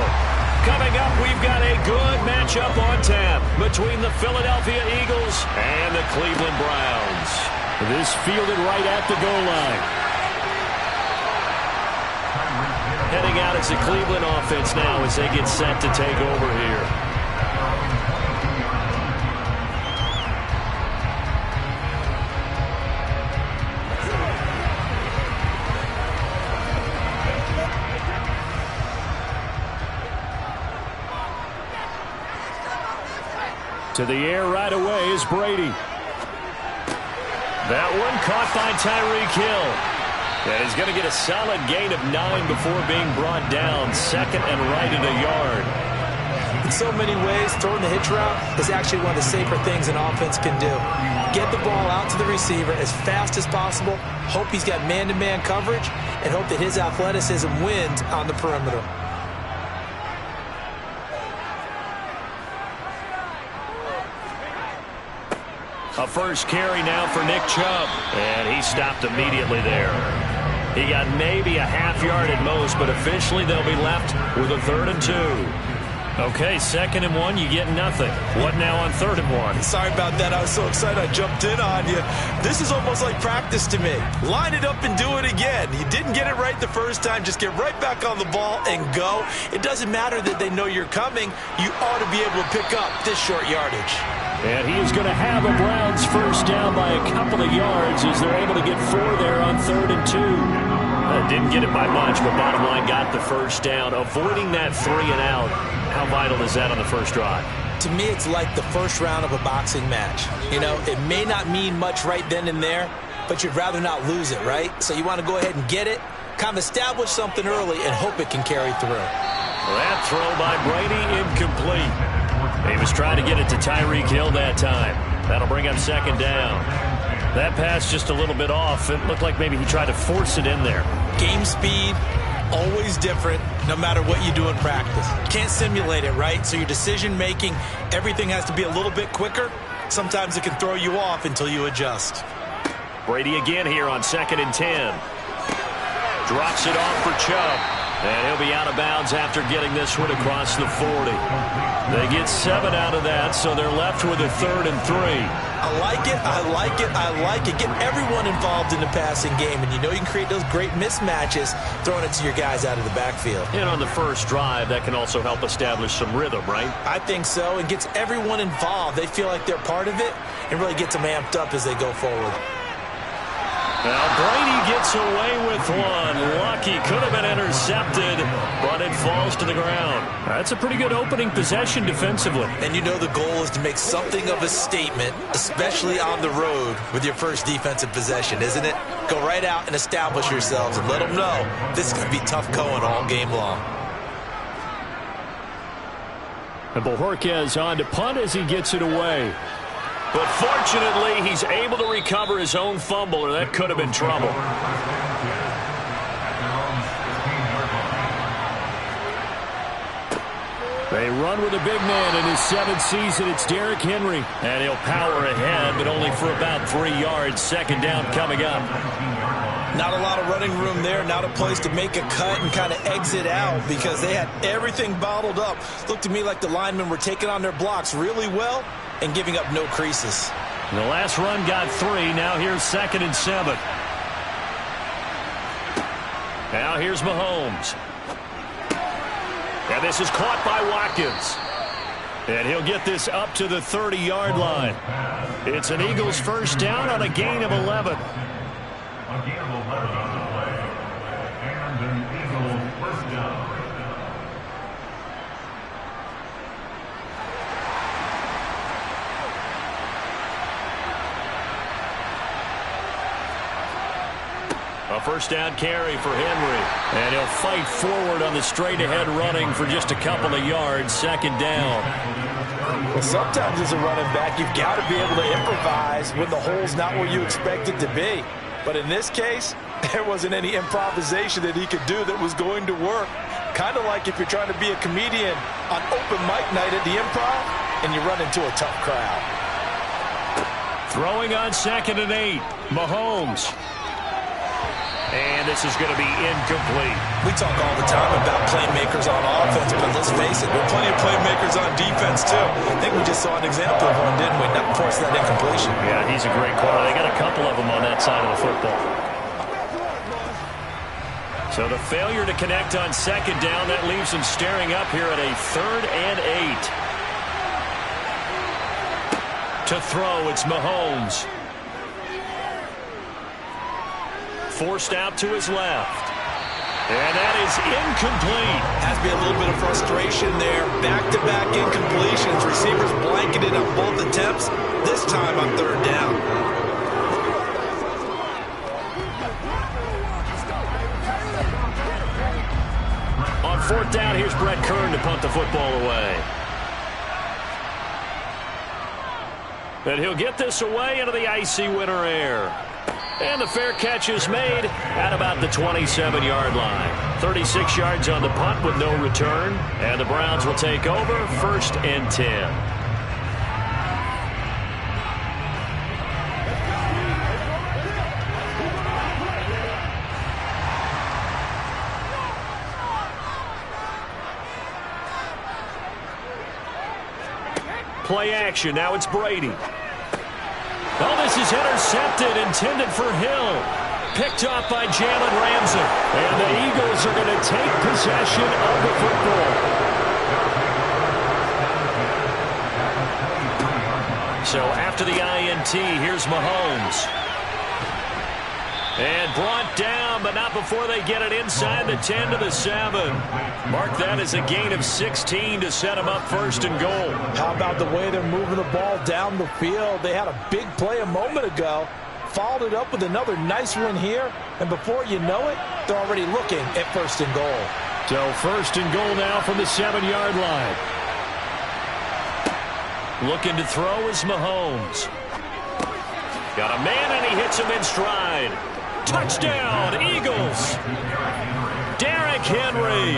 Coming up, we've got a good matchup on tap between the Philadelphia Eagles and the Cleveland Browns. This fielded right at the goal line. Heading out as the Cleveland offense now as they get set to take over here. To the air right away is Brady. That one caught by Tyreek Hill. And he's going to get a solid gain of 9 before being brought down. Second and right at a yard. In so many ways, throwing the hitch route is actually one of the safer things an offense can do. Get the ball out to the receiver as fast as possible, hope he's got man-to-man coverage, and hope that his athleticism wins on the perimeter. A first carry now for Nick Chubb. And he stopped immediately there. He got maybe a half yard at most, but officially they'll be left with a 3rd and 2. Okay, 2nd and 1, you get nothing. What now on 3rd and 1? Sorry about that. I was so excited I jumped in on you. This is almost like practice to me. Line it up and do it again. You didn't get it right the first time. Just get right back on the ball and go. It doesn't matter that they know you're coming. You ought to be able to pick up this short yardage. And he is going to have a Browns first down by a couple of yards as they're able to get 4 there on 3rd and 2. Didn't get it by much, but bottom line got the first down. Avoiding that 3 and out. How vital is that on the first drive? To me, it's like the first round of a boxing match. You know, it may not mean much right then and there, but you'd rather not lose it, right? So you want to go ahead and get it, kind of establish something early, and hope it can carry through. That throw by Brady, incomplete. He was trying to get it to Tyreek Hill that time. That'll bring up 2nd down. That pass just a little bit off. It looked like maybe he tried to force it in there. Game speed, always different, no matter what you do in practice. Can't simulate it, right? So your decision-making, everything has to be a little bit quicker. Sometimes it can throw you off until you adjust. Brady again here on 2nd and 10. Drops it off for Chubb. And he'll be out of bounds after getting this one across the 40. They get 7 out of that, so they're left with a 3rd and 3. I like it, I like it, I like it. Get everyone involved in the passing game, and you know you can create those great mismatches throwing it to your guys out of the backfield. And on the first drive, that can also help establish some rhythm, right? I think so. It gets everyone involved. They feel like they're part of it and really gets them amped up as they go forward. Now Brady gets away with one. Lucky, could have been intercepted, but it falls to the ground. That's a pretty good opening possession defensively. And you know the goal is to make something of a statement, especially on the road with your first defensive possession, isn't it? Go right out and establish yourselves and let them know this is going to be tough going all game long. And Bojorquez on to punt as he gets it away. But fortunately, he's able to recover his own fumble, or that could have been trouble. They run with a big man in his 7th season. It's Derrick Henry. And he'll power ahead, but only for about 3 yards. 2nd down coming up. Not a lot of running room there. Not a place to make a cut and kind of exit out because they had everything bottled up. Looked to me like the linemen were taking on their blocks really well and giving up no creases. The last run got 3. Now here's 2nd and 7. Now here's Mahomes. And this is caught by Watkins. And he'll get this up to the 30-yard line. It's an Eagles first down on a gain of 11. A gain of 11 on the play. And an Eagles first down. A first down carry for Henry. And he'll fight forward on the straight-ahead running for just a couple of yards. 2nd down. Well, sometimes as a running back, you've got to be able to improvise when the hole's not where you expect it to be. But in this case, there wasn't any improvisation that he could do that was going to work. Kind of like if you're trying to be a comedian on open mic night at the Improv and you run into a tough crowd. Throwing on 2nd and 8. Mahomes. And this is going to be incomplete. We talk all the time about playmakers on offense, but let's face it, there are plenty of playmakers on defense, too. I think we just saw an example of one, didn't we? Not force that incompletion. Yeah, he's a great corner. They got a couple of them on that side of the football. So the failure to connect on 2nd down, that leaves him staring up here at a 3rd and 8. To throw, it's Mahomes. Forced out to his left. And that is incomplete. Has to be a little bit of frustration there. Back-to-back incompletions. Receivers blanketed on both attempts. This time on 3rd down. On 4th down, here's Brett Kern to punt the football away. And he'll get this away into the icy winter air. And the fair catch is made at about the 27-yard line. 36 yards on the punt with no return. And the Browns will take over 1st and 10. Play action. Now it's Brady. Oh, this is intercepted, intended for Hill. Picked off by Jalen Ramsey. And the Eagles are going to take possession of the football. So after the INT, here's Mahomes. And brought down, but not before they get it inside the 10 to the 7. Mark that as a gain of 16 to set them up 1st and goal. How about the way they're moving the ball down the field? They had a big play a moment ago. Followed it up with another nice one here. And before you know it, they're already looking at 1st and goal. So 1st and goal now from the 7-yard line. Looking to throw is Mahomes. Got a man, and he hits him in stride. Touchdown, Eagles. Derrick Henry,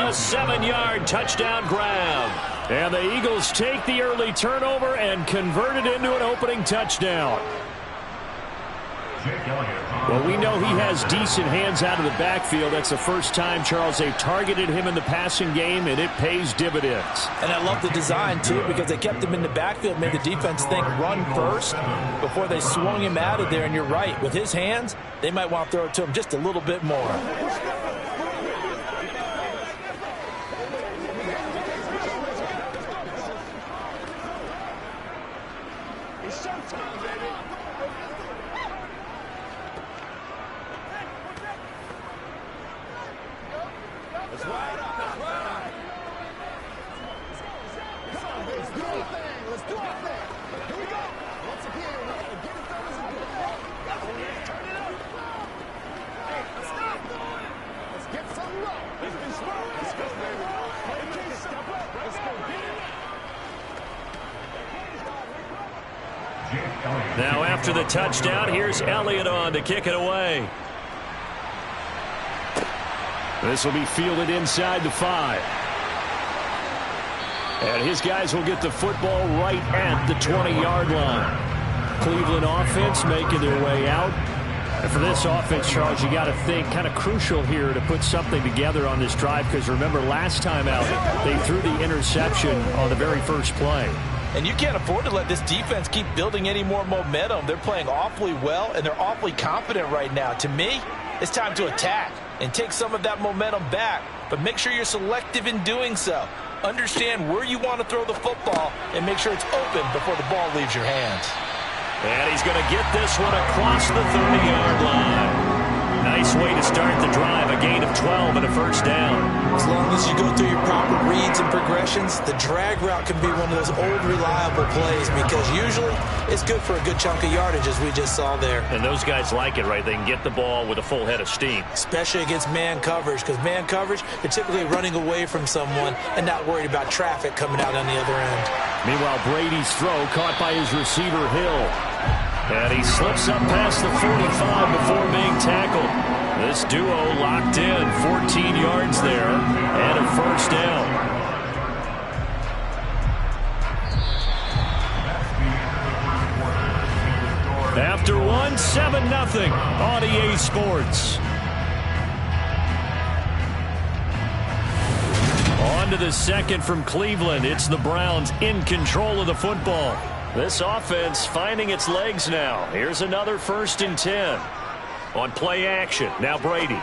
a 7-yard touchdown grab. And the Eagles take the early turnover and convert it into an opening touchdown. Well, we know he has decent hands out of the backfield. That's the first time, Charles, they've targeted him in the passing game, and it pays dividends. And I love the design, too, because they kept him in the backfield, made the defense think run first before they swung him out of there. And you're right, with his hands, they might want to throw it to him just a little bit more. Now after the touchdown, here's Elliott on to kick it away. This will be fielded inside the 5. And his guys will get the football right at the 20-yard line. Cleveland offense making their way out. And for this offense, Charles, you got to think kind of crucial here to put something together on this drive, because remember last time out they threw the interception on the very first play. And you can't afford to let this defense keep building any more momentum. They're playing awfully well, and they're awfully confident right now. To me, it's time to attack and take some of that momentum back. But make sure you're selective in doing so. Understand where you want to throw the football and make sure it's open before the ball leaves your hands. And he's going to get this one across the 30-yard line. Nice way to start the drive. A gain of 12 and a first down. As long as you go through your proper reads and progressions, the drag route can be one of those old reliable plays, because usually it's good for a good chunk of yardage, as we just saw there. And those guys like it, right? They can get the ball with a full head of steam. Especially against man coverage, because man coverage, you're typically running away from someone and not worried about traffic coming out on the other end. Meanwhile, Brady's throw caught by his receiver, Hill. And he slips up past the 45 before being tackled. This duo locked in, 14 yards there, and a first down. won 7-0 on EA Sports. On to the second from Cleveland. It's the Browns in control of the football. This offense finding its legs now. Here's another 1st and 10. On play action, now Brady.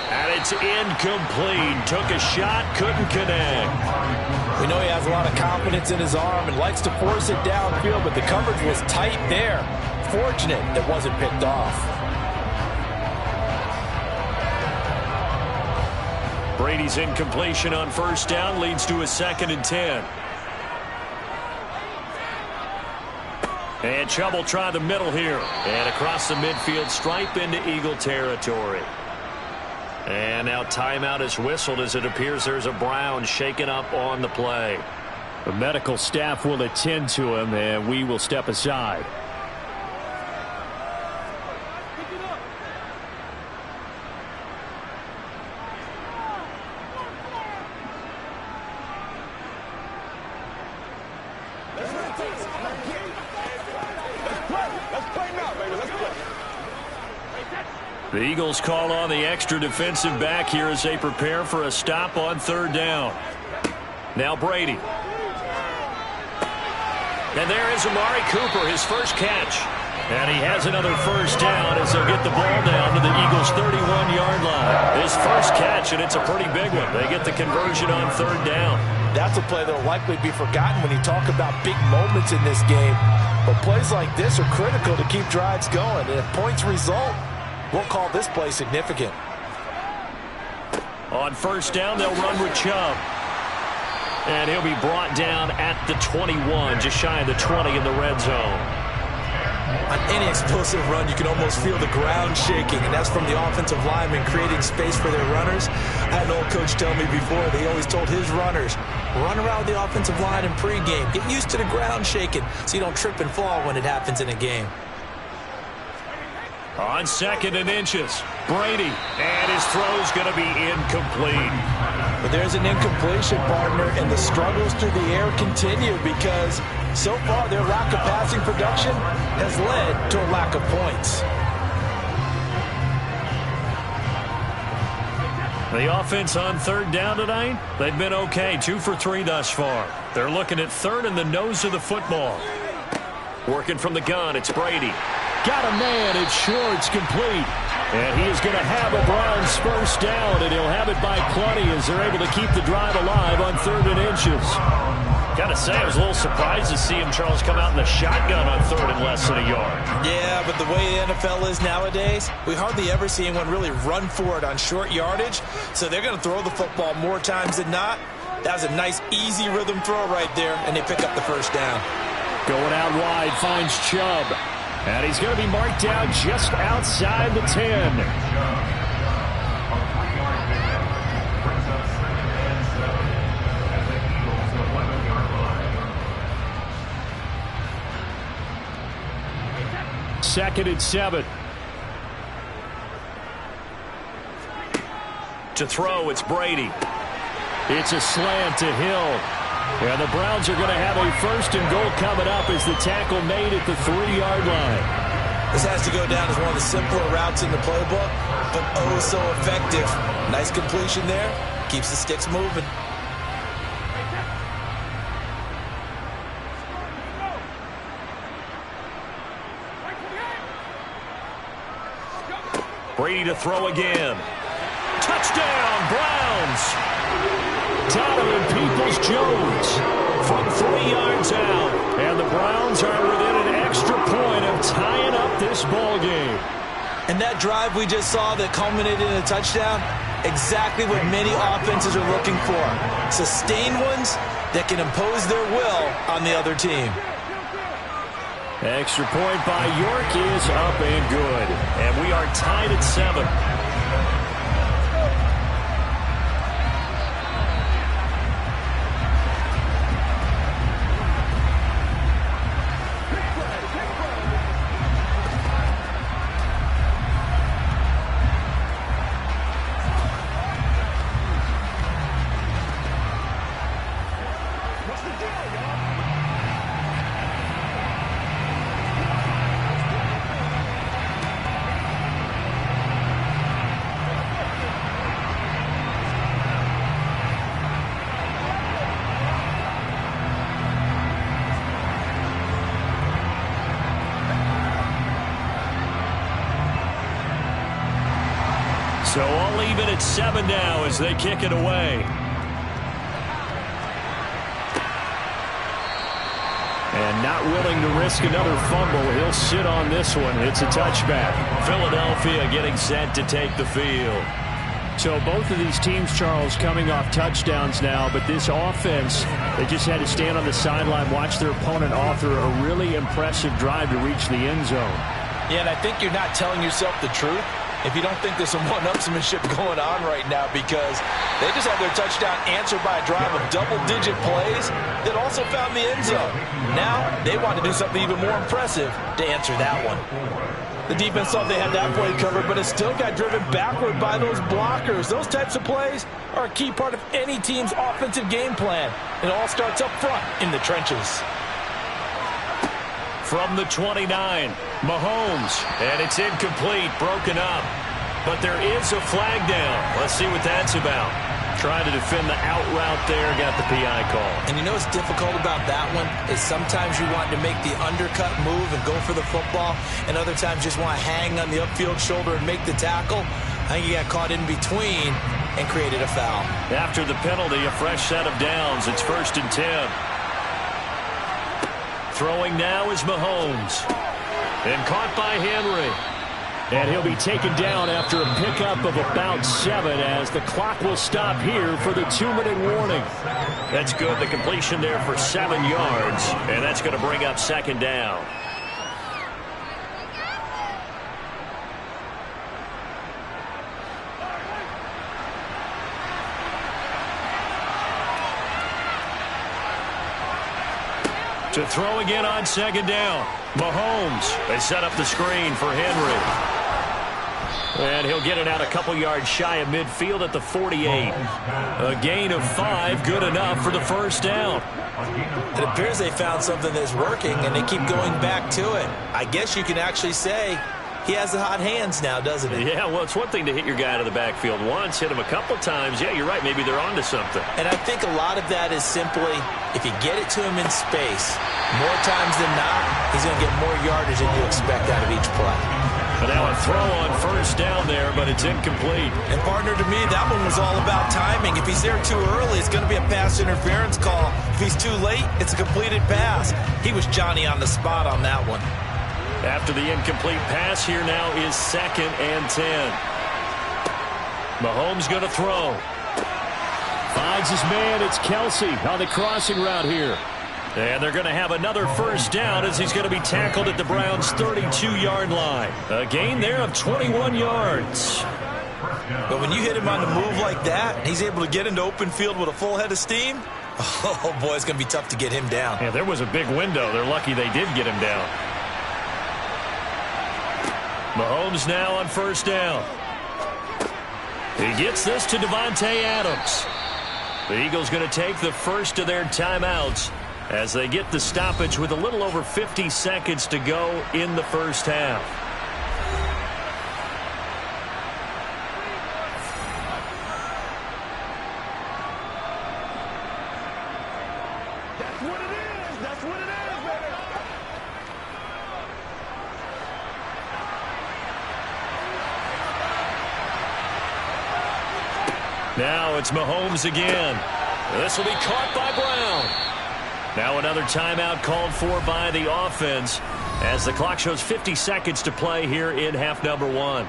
And it's incomplete. Took a shot, couldn't connect. We know he has a lot of confidence in his arm and likes to force it downfield, but the coverage was tight there. Fortunate it wasn't picked off. Brady's incompletion on 1st down leads to a 2nd and 10. And Chubb will try the middle here. And across the midfield stripe into Eagle territory. And now timeout is whistled as it appears there's a Brown shaken up on the play. The medical staff will attend to him, and we will step aside. The Eagles call on the extra defensive back here as they prepare for a stop on 3rd down. Now Brady. And there is Amari Cooper, his first catch. And he has another 1st down as they'll get the ball down to the Eagles' 31-yard line. His first catch, and it's a pretty big one. They get the conversion on 3rd down. That's a play that will likely be forgotten when you talk about big moments in this game. But plays like this are critical to keep drives going. And if points result, we'll call this play significant. On 1st down, they'll run with Chubb. And he'll be brought down at the 21, just shy of the 20 in the red zone. On any explosive run, you can almost feel the ground shaking, and that's from the offensive linemen creating space for their runners. I had an old coach tell me before that he always told his runners, run around the offensive line in pregame. Get used to the ground shaking so you don't trip and fall when it happens in a game. On 2nd and inches, Brady, and his throw's going to be incomplete. But there's an incompletion, partner, and the struggles through the air continue because so far their lack of passing production has led to a lack of points. The offense on 3rd down tonight, they've been okay, 2 for 3 thus far. They're looking at 3rd and the nose of the football. Working from the gun, it's Brady. Got a man, it's short, it's complete. And he is going to have a Browns 1st down, and he'll have it by plenty as they're able to keep the drive alive on 3rd and inches. Got to say, I was a little surprised to see him, Charles, come out in the shotgun on 3rd and less than a yard. Yeah, but the way the NFL is nowadays, we hardly ever see anyone really run for it on short yardage, so they're going to throw the football more times than not. That was a nice, easy rhythm throw right there, and they pick up the 1st down. Going out wide, finds Chubb. And he's going to be marked down just outside the 10. Second and 7. To throw, it's Brady. It's a slant to Hill. And the Browns are going to have a 1st and goal coming up as the tackle made at the 3-yard line. This has to go down as one of the simpler routes in the playbook, but oh so effective. Nice completion there. Keeps the sticks moving. Brady to throw again. Touchdown, Browns! Donovan Peoples-Jones from 3 yards out. And the Browns are within an extra point of tying up this ball game. And that drive we just saw that culminated in a touchdown, exactly what many offenses are looking for. Sustained ones that can impose their will on the other team. Extra point by York is up and good. And we are tied at 7. So all even at 7 now as they kick it away. And not willing to risk another fumble. He'll sit on this one. It's a touchback. Philadelphia getting set to take the field. So both of these teams, Charles, coming off touchdowns now, but this offense, they just had to stand on the sideline, watch their opponent author a really impressive drive to reach the end zone. Yeah, and I think you're not telling yourself the truth if you don't think there's some one-upsmanship going on right now, because they just had their touchdown answered by a drive of double-digit plays that also found the end zone. Now they want to do something even more impressive to answer that one. The defense thought they had that play covered, but it still got driven backward by those blockers. Those types of plays are a key part of any team's offensive game plan. It all starts up front in the trenches. From the 29, Mahomes, and it's incomplete, broken up. But there is a flag down. Let's see what that's about. Trying to defend the out route there, got the PI call. And you know what's difficult about that one is sometimes you want to make the undercut move and go for the football, and other times just want to hang on the upfield shoulder and make the tackle. I think he got caught in between and created a foul. After the penalty, a fresh set of downs. It's 1st and 10. Throwing now is Mahomes. And caught by Henry. And he'll be taken down after a pickup of about 7 as the clock will stop here for the 2-minute warning. That's good. The completion there for 7 yards. And that's going to bring up 2nd down. To throw again on 2nd down. Mahomes. They set up the screen for Henry. And he'll get it out a couple yards shy of midfield at the 48. A gain of 5, good enough for the 1st down. It appears they found something that's working, and they keep going back to it. I guess you can actually say he has the hot hands now, doesn't he? Yeah, well, it's one thing to hit your guy out of the backfield once, hit him a couple times. Yeah, you're right. Maybe they're onto something. And I think a lot of that is simply if you get it to him in space, more times than not, he's going to get more yardage than you expect out of each play. But now a throw on 1st down there, but it's incomplete. And partner, to me, that one was all about timing. If he's there too early, it's going to be a pass interference call. If he's too late, it's a completed pass. He was Johnny on the spot on that one. After the incomplete pass, here now is 2nd and 10. Mahomes going to throw. Finds his man. It's Kelsey on the crossing route here. And they're going to have another 1st down as he's going to be tackled at the Browns' 32-yard line. A gain there of 21 yards. But when you hit him on the move like that, and he's able to get into open field with a full head of steam, oh, boy, it's going to be tough to get him down. Yeah, there was a big window. They're lucky they did get him down. Mahomes now on 1st down. He gets this to Devontae Adams. The Eagles going to take the first of their timeouts as they get the stoppage with a little over 50 seconds to go in the 1st half. That's what it is. That's what it is, baby. Now it's Mahomes again. This will be caught by Brown. Now another timeout called for by the offense as the clock shows 50 seconds to play here in half number 1.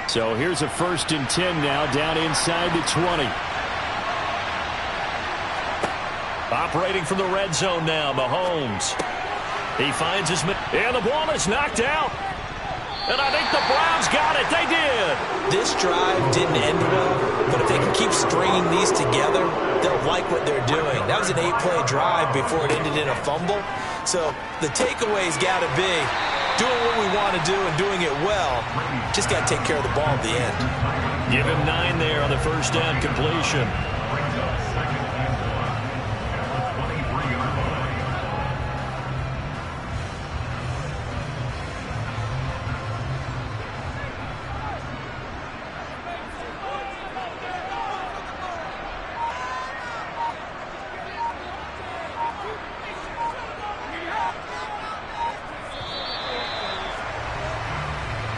So here's a 1st and 10 now down inside the 20. Operating from the red zone now, Mahomes. He finds his man, and the ball is knocked out. And I think the Browns got it. They did. This drive didn't end well, but if they can keep stringing these together, they'll like what they're doing. That was an 8-play drive before it ended in a fumble. So the takeaway's got to be doing what we want to do and doing it well. Just got to take care of the ball at the end. Give him 9 there on the 1st down completion.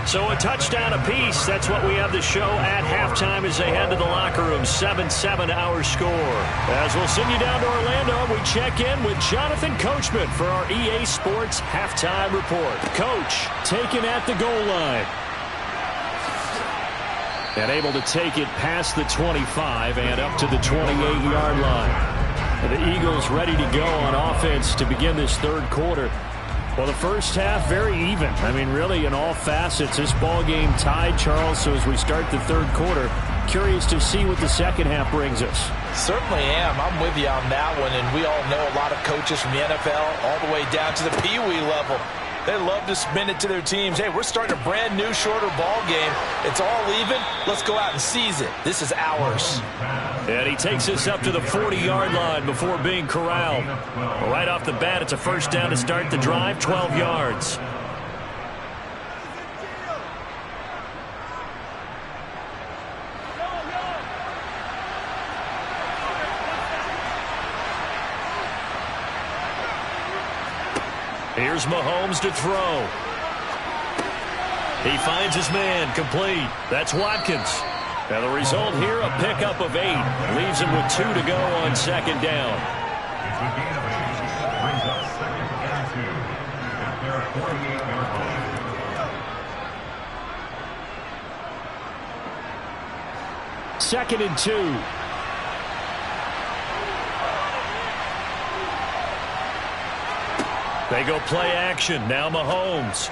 So a touchdown apiece. That's what we have to show at halftime as they head to the locker room. 7-7 our score. As we'll send you down to Orlando, we check in with Jonathan Coachman for our EA Sports Halftime Report. Coach, taken at the goal line. And able to take it past the 25 and up to the 28-yard line. And the Eagles ready to go on offense to begin this third quarter. Well, the first half, very even. I mean, really, in all facets, this ball game tied, Charles. So as we start the third quarter, curious to see what the second half brings us. Certainly am. I'm with you on that one. And we all know a lot of coaches from the NFL all the way down to the Pee-wee level. They love to spin it to their teams. Hey, we're starting a brand new, shorter ball game. It's all even. Let's go out and seize it. This is ours. And he takes us up to the 40-yard line before being corralled. Well, right off the bat, it's a first down to start the drive, 12 yards. Here's Mahomes to throw. He finds his man, complete. That's Watkins. And the result here, a pickup of 8. Leaves him with 2 to go on second down. It's a gain of 8. Brings up second and 2 at their 48-yard line. Second and 2. They go play action. Now Mahomes.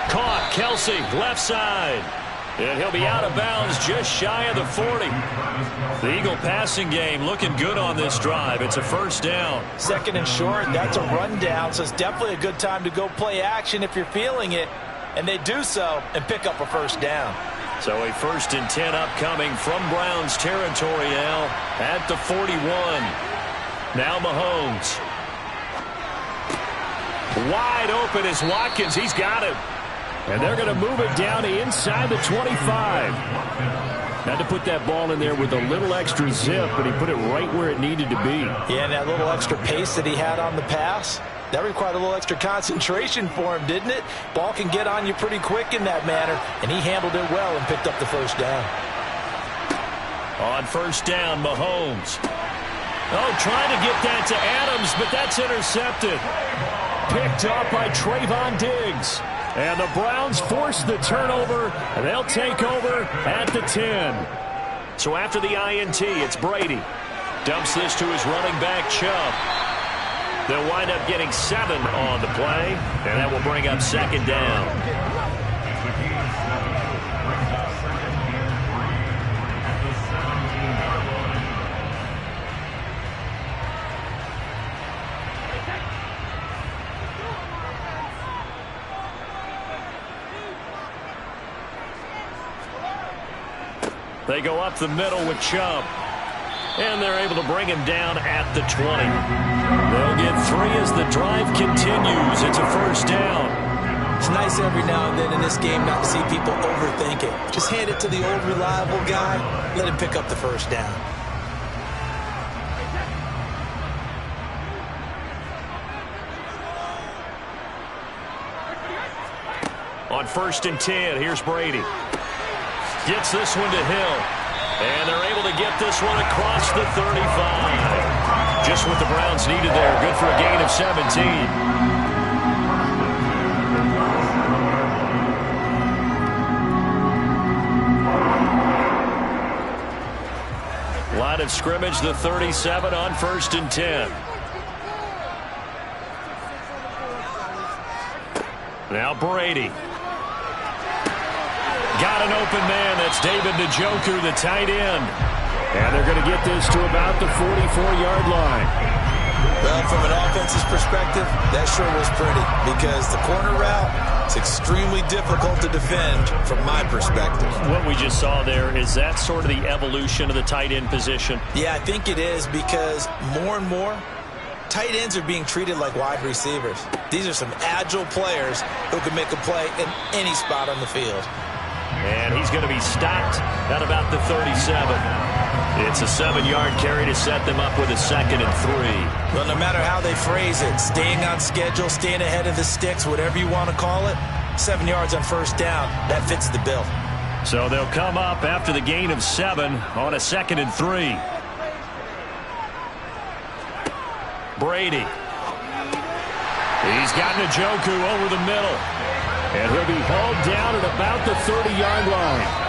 Caught. Kelsey, left side. And he'll be out of bounds just shy of the 40. The Eagle passing game looking good on this drive. It's a first down. Second and short, that's a rundown, so it's definitely a good time to go play action if you're feeling it. And they do so and pick up a first down. So a 1st and 10 upcoming from Browns territory now at the 41. Now Mahomes. Wide open is Watkins. He's got it. And they're going to move it down to inside the 25. Had to put that ball in there with a little extra zip, but he put it right where it needed to be. Yeah, and that little extra pace that he had on the pass, that required a little extra concentration for him, didn't it? Ball can get on you pretty quick in that manner, and he handled it well and picked up the first down. On first down, Mahomes. Oh, trying to get that to Adams, but that's intercepted. Picked up by Trayvon Diggs. And the Browns force the turnover, and they'll take over at the 10. So after the INT, it's Brady. Dumps this to his running back, Chubb. They'll wind up getting 7 on the play, and that will bring up second down. They go up the middle with Chubb. And they're able to bring him down at the 20. They'll get 3 as the drive continues. It's a first down. It's nice every now and then in this game not to see people overthink it. Just hand it to the old reliable guy. Let him pick up the first down. On 1st and 10, here's Brady. Gets this one to Hill. And they're able to get this one across the 35. Just what the Browns needed there. Good for a gain of 17. Line of scrimmage, the 37 on 1st and 10. Now Brady. Got an open man. That's David Njoku, the tight end. And they're going to get this to about the 44-yard line. Well, from an offense's perspective, that sure was pretty because the corner route is extremely difficult to defend from my perspective. What we just saw there, is that sort of the evolution of the tight end position? Yeah, I think it is because more and more, tight ends are being treated like wide receivers. These are some agile players who can make a play in any spot on the field. And he's going to be stopped at about the 37. It's a 7-yard carry to set them up with a 2nd and 3. Well, no matter how they phrase it, staying on schedule, staying ahead of the sticks, whatever you want to call it, 7 yards on first down. That fits the bill. So they'll come up after the gain of 7 on a 2nd and 3. Brady. He's got Njoku over the middle. And he'll be hauled down at about the 30-yard line.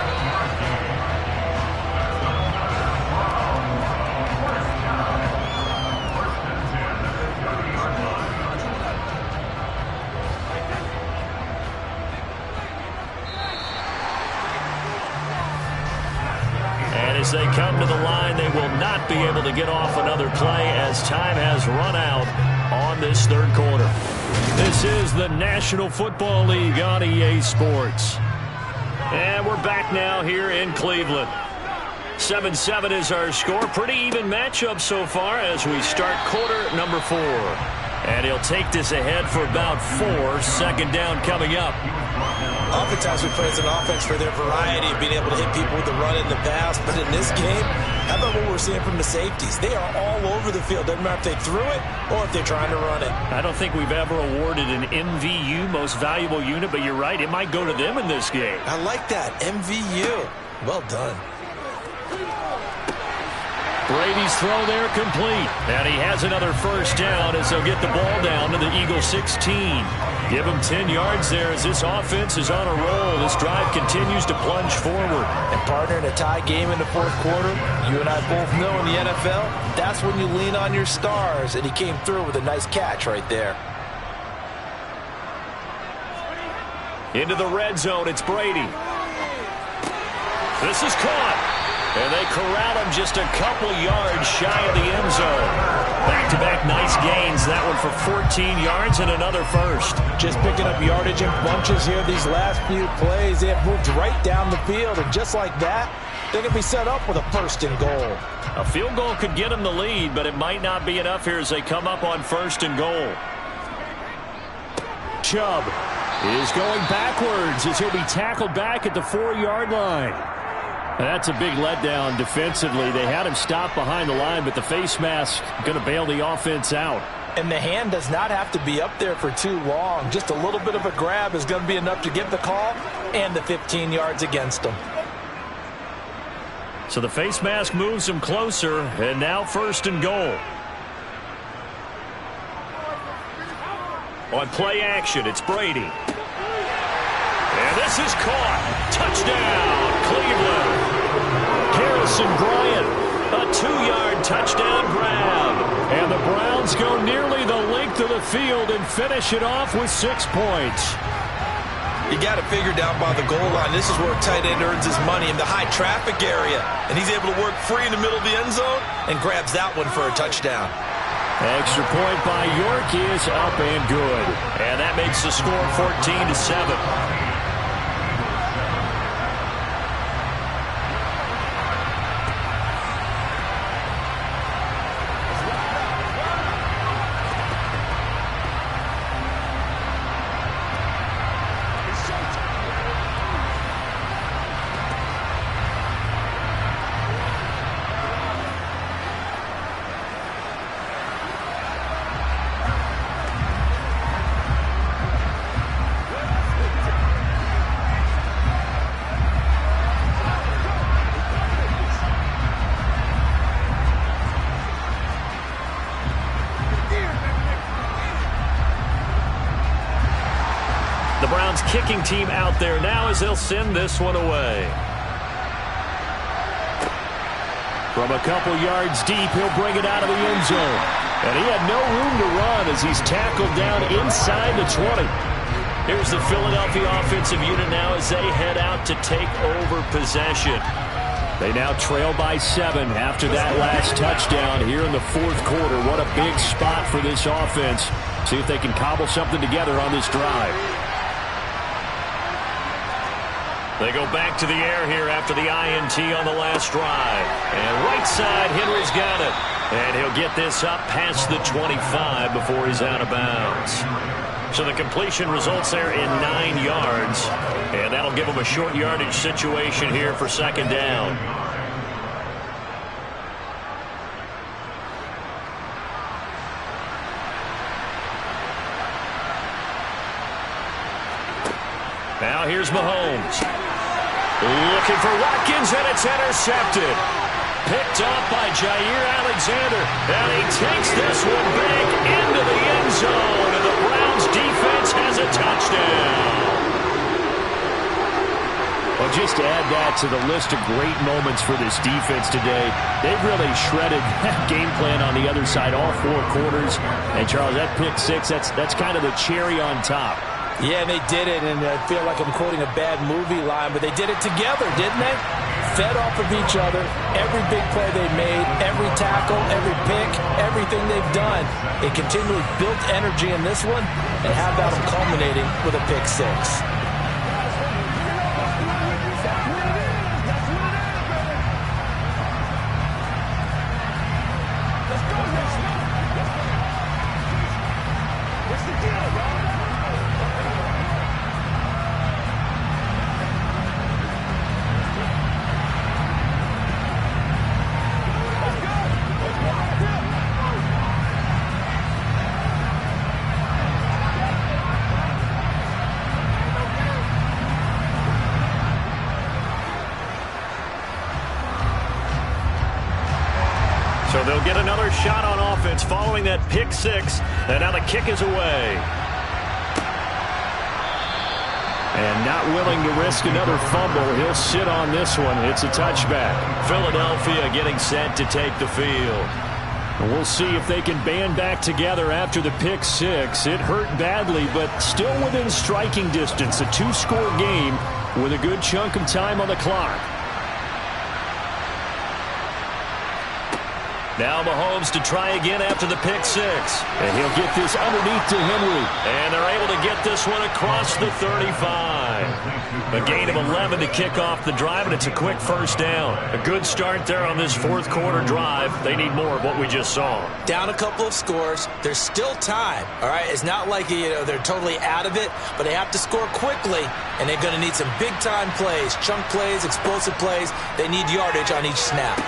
As they come to the line, they will not be able to get off another play as time has run out on this third quarter. This is the National Football League on EA Sports. And we're back now here in Cleveland. 7-7 is our score. Pretty even matchup so far as we start quarter number 4. And he'll take this ahead for about 4. Second down coming up. Oftentimes we play as an offense for their variety of being able to hit people with the run in the pass. But in this game, how about what we're seeing from the safeties? They are all over the field. Doesn't matter if they threw it or if they're trying to run it. I don't think we've ever awarded an MVU, most valuable unit, but you're right. It might go to them in this game. I like that. MVU. Well done. Brady's throw there complete. And he has another first down as they'll get the ball down to the Eagle 16. Give him 10 yards there as this offense is on a roll. This drive continues to plunge forward. And partner, in a tie game in the fourth quarter, you and I both know in the NFL, that's when you lean on your stars. And he came through with a nice catch right there. Into the red zone, it's Brady. This is caught. And they corral him just a couple yards shy of the end zone. Back-to-back nice gains. That one for 14 yards and another first. Just picking up yardage in bunches here these last few plays. They have moved right down the field. And just like that, they can be set up with a first and goal. A field goal could get them the lead, but it might not be enough here as they come up on first and goal. Chubb is going backwards as he'll be tackled back at the 4-yard line. That's a big letdown defensively. They had him stop behind the line, but the face mask going to bail the offense out. And the hand does not have to be up there for too long. Just a little bit of a grab is going to be enough to get the call and the 15 yards against them. So the face mask moves him closer, and now first and goal. On play action, it's Brady. And this is caught. Touchdown, Cleveland. Harrison Bryant, a 2-yard touchdown grab. And the Browns go nearly the length of the field and finish it off with 6 points. You got it figured out by the goal line. This is where a tight end earns his money in the high traffic area. And he's able to work free in the middle of the end zone and grabs that one for a touchdown. Extra point by York is up and good. And that makes the score 14-7. Kicking team out there now as they'll send this one away. From a couple yards deep, he'll bring it out of the end zone. And he had no room to run as he's tackled down inside the 20. Here's the Philadelphia offensive unit now as they head out to take over possession. They now trail by 7 after that last touchdown here in the fourth quarter. What a big spot for this offense. See if they can cobble something together on this drive. They go back to the air here after the INT on the last drive. And right side, Henry's got it. And he'll get this up past the 25 before he's out of bounds. So the completion results there in 9 yards. And that'll give him a short yardage situation here for second down. Now here's Mahomes. Looking for Watkins, and it's intercepted. Picked up by Jair Alexander. And he takes this one big into the end zone. And the Browns defense has a touchdown. Well, just to add that to the list of great moments for this defense today, they've really shredded that game plan on the other side all 4 quarters. And, Charles, that pick 6, that's kind of the cherry on top. Yeah, and they did it, and I feel like I'm quoting a bad movie line, but they did it together, didn't they? Fed off of each other, every big play they made, every tackle, every pick, everything they've done. They continually built energy in this one, and how about them culminating with a pick 6? So they'll get another shot on offense following that pick 6. And now the kick is away. And not willing to risk another fumble. He'll sit on this one. It's a touchback. Philadelphia getting set to take the field. And we'll see if they can band back together after the pick 6. It hurt badly, but still within striking distance. A 2-score game with a good chunk of time on the clock. Now Mahomes to try again after the pick 6. And he'll get this underneath to Henry. And they're able to get this one across the 35. A gain of 11 to kick off the drive, and it's a quick first down. A good start there on this 4th quarter drive. They need more of what we just saw. Down a couple of scores. There's still time, all right? It's not like, they're totally out of it, but they have to score quickly, and they're going to need some big-time plays, chunk plays, explosive plays. They need yardage on each snap.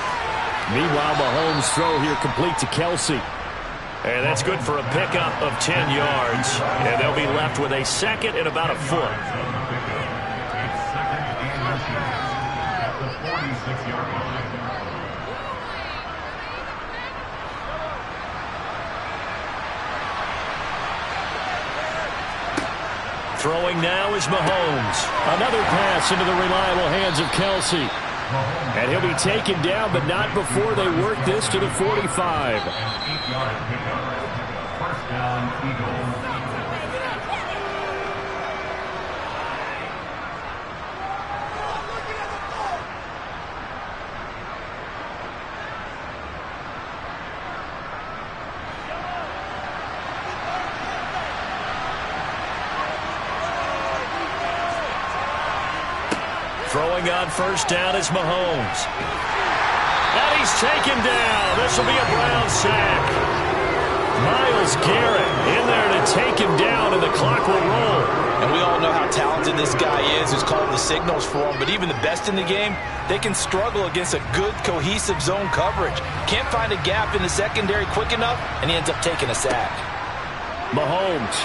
Meanwhile, Mahomes' throw here complete to Kelsey. And that's good for a pickup of 10 yards. And they'll be left with a second and about a foot. Throwing now is Mahomes. Another pass into the reliable hands of Kelsey. And he'll be taken down, but not before they work this to the 45. 8-yard pickup. First down, Eagles. Throwing on first down is Mahomes. And he's taken down. This will be a Brown sack. Myles Garrett in there to take him down, and the clock will roll. And we all know how talented this guy is, who's calling the signals for him. But even the best in the game, they can struggle against a good, cohesive zone coverage. Can't find a gap in the secondary quick enough, and he ends up taking a sack. Mahomes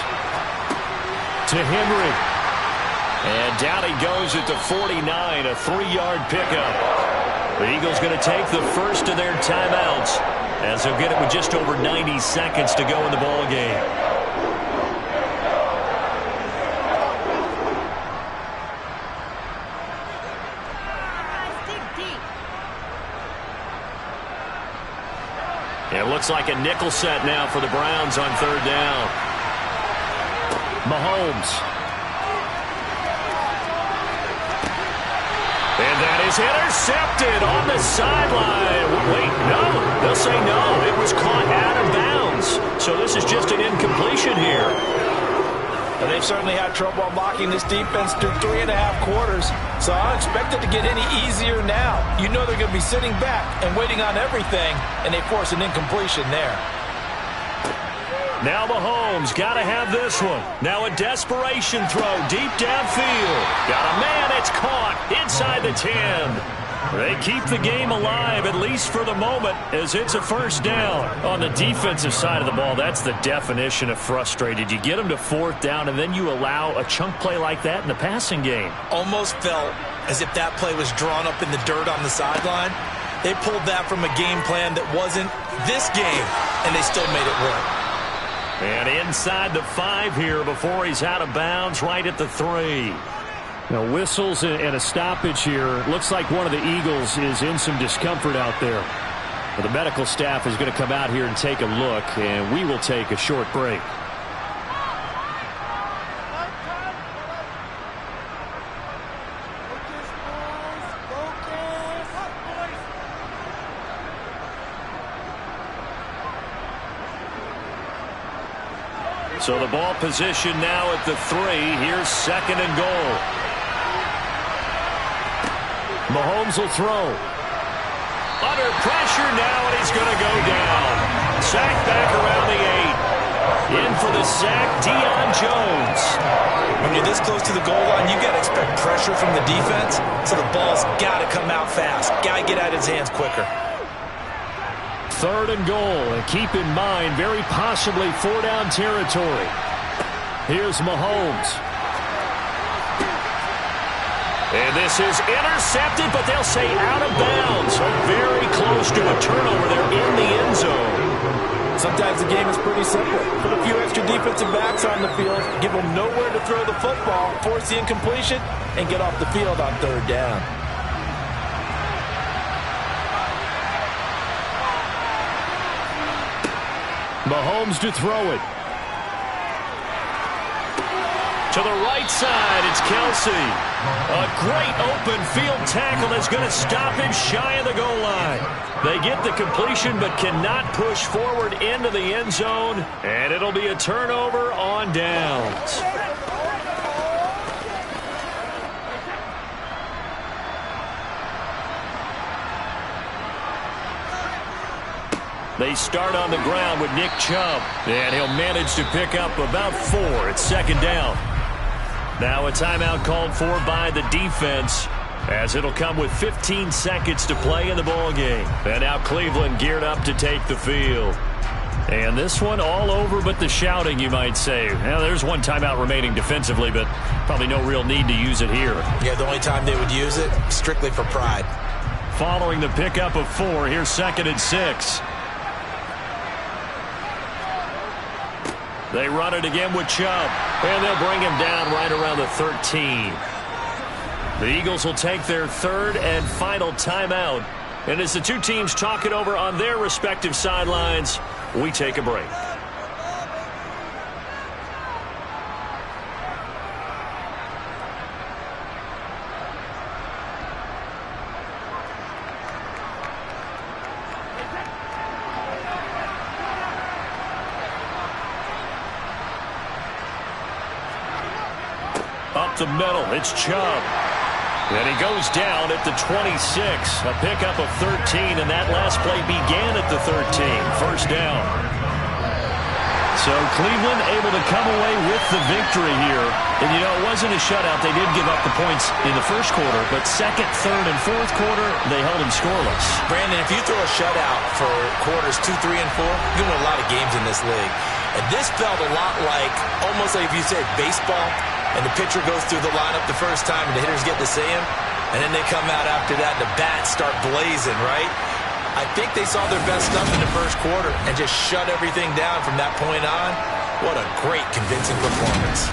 to Henry. And down he goes at the 49, a 3-yard pickup. The Eagles going to take the first of their timeouts as they'll get it with just over 90 seconds to go in the ball game. It looks like a nickel set now for the Browns on 3rd down. Mahomes. And that is intercepted on the sideline. Wait, no. They'll say no. It was caught out of bounds. So this is just an incompletion here. And they've certainly had trouble unlocking this defense through 3.5 quarters. So I don't expect it to get any easier now. You know they're going to be sitting back and waiting on everything, and they force an incompletion there. Now Mahomes got to have this one. Now a desperation throw deep downfield. Got a man, it's caught inside the 10. They keep the game alive, at least for the moment, as it's a first down. On the defensive side of the ball, that's the definition of frustrated. You get them to fourth down, and then you allow a chunk play like that in the passing game. Almost felt as if that play was drawn up in the dirt on the sideline. They pulled that from a game plan that wasn't this game, and they still made it work. And inside the 5 here before he's out of bounds, right at the 3. Now, whistles and a stoppage here. Looks like one of the Eagles is in some discomfort out there. But the medical staff is going to come out here and take a look, and we will take a short break. So the ball position now at the 3. Here's 2nd and goal. Mahomes will throw. Under pressure now, and he's going to go down. Sack back around the 8. In for the sack, Deion Jones. When you're this close to the goal line, you got to expect pressure from the defense, so the ball's got to come out fast. Got to get out of his hands quicker. 3rd and goal, and keep in mind, very possibly 4-down territory. Here's Mahomes. And this is intercepted, but they'll say out of bounds. So very close to a turnover there in the end zone. Sometimes the game is pretty simple. Put a few extra defensive backs on the field, give them nowhere to throw the football, force the incompletion, and get off the field on 3rd down. Mahomes to throw it. To the right side, it's Kelsey. A great open field tackle that's going to stop him shy of the goal line. They get the completion but cannot push forward into the end zone, and it'll be a turnover on downs. They start on the ground with Nick Chubb, and he'll manage to pick up about 4 at 2nd down. Now a timeout called for by the defense, as it'll come with 15 seconds to play in the ball game. And now Cleveland geared up to take the field. And this one all over but the shouting, you might say. Now, there's one timeout remaining defensively, but probably no real need to use it here. Yeah, the only time they would use it, strictly for pride. Following the pickup of 4, here's 2nd and 6. They run it again with Chubb, and they'll bring him down right around the 13. The Eagles will take their 3rd and final timeout. And as the two teams talk it over on their respective sidelines, we take a break. Up the middle, it's Chubb. And he goes down at the 26. A pickup of 13, and that last play began at the 13. First down. So Cleveland able to come away with the victory here. And, you know, it wasn't a shutout. They did give up the points in the first quarter, but 2nd, 3rd, and 4th quarter, they held them scoreless. Brandon, if you throw a shutout for quarters 2, 3, and 4, you win a lot of games in this league. And this felt a lot like, almost like if you said baseball, and the pitcher goes through the lineup the first time and the hitters get to see him, and then they come out after that and the bats start blazing, right? I think they saw their best stuff in the first quarter and just shut everything down from that point on. What a great, convincing performance.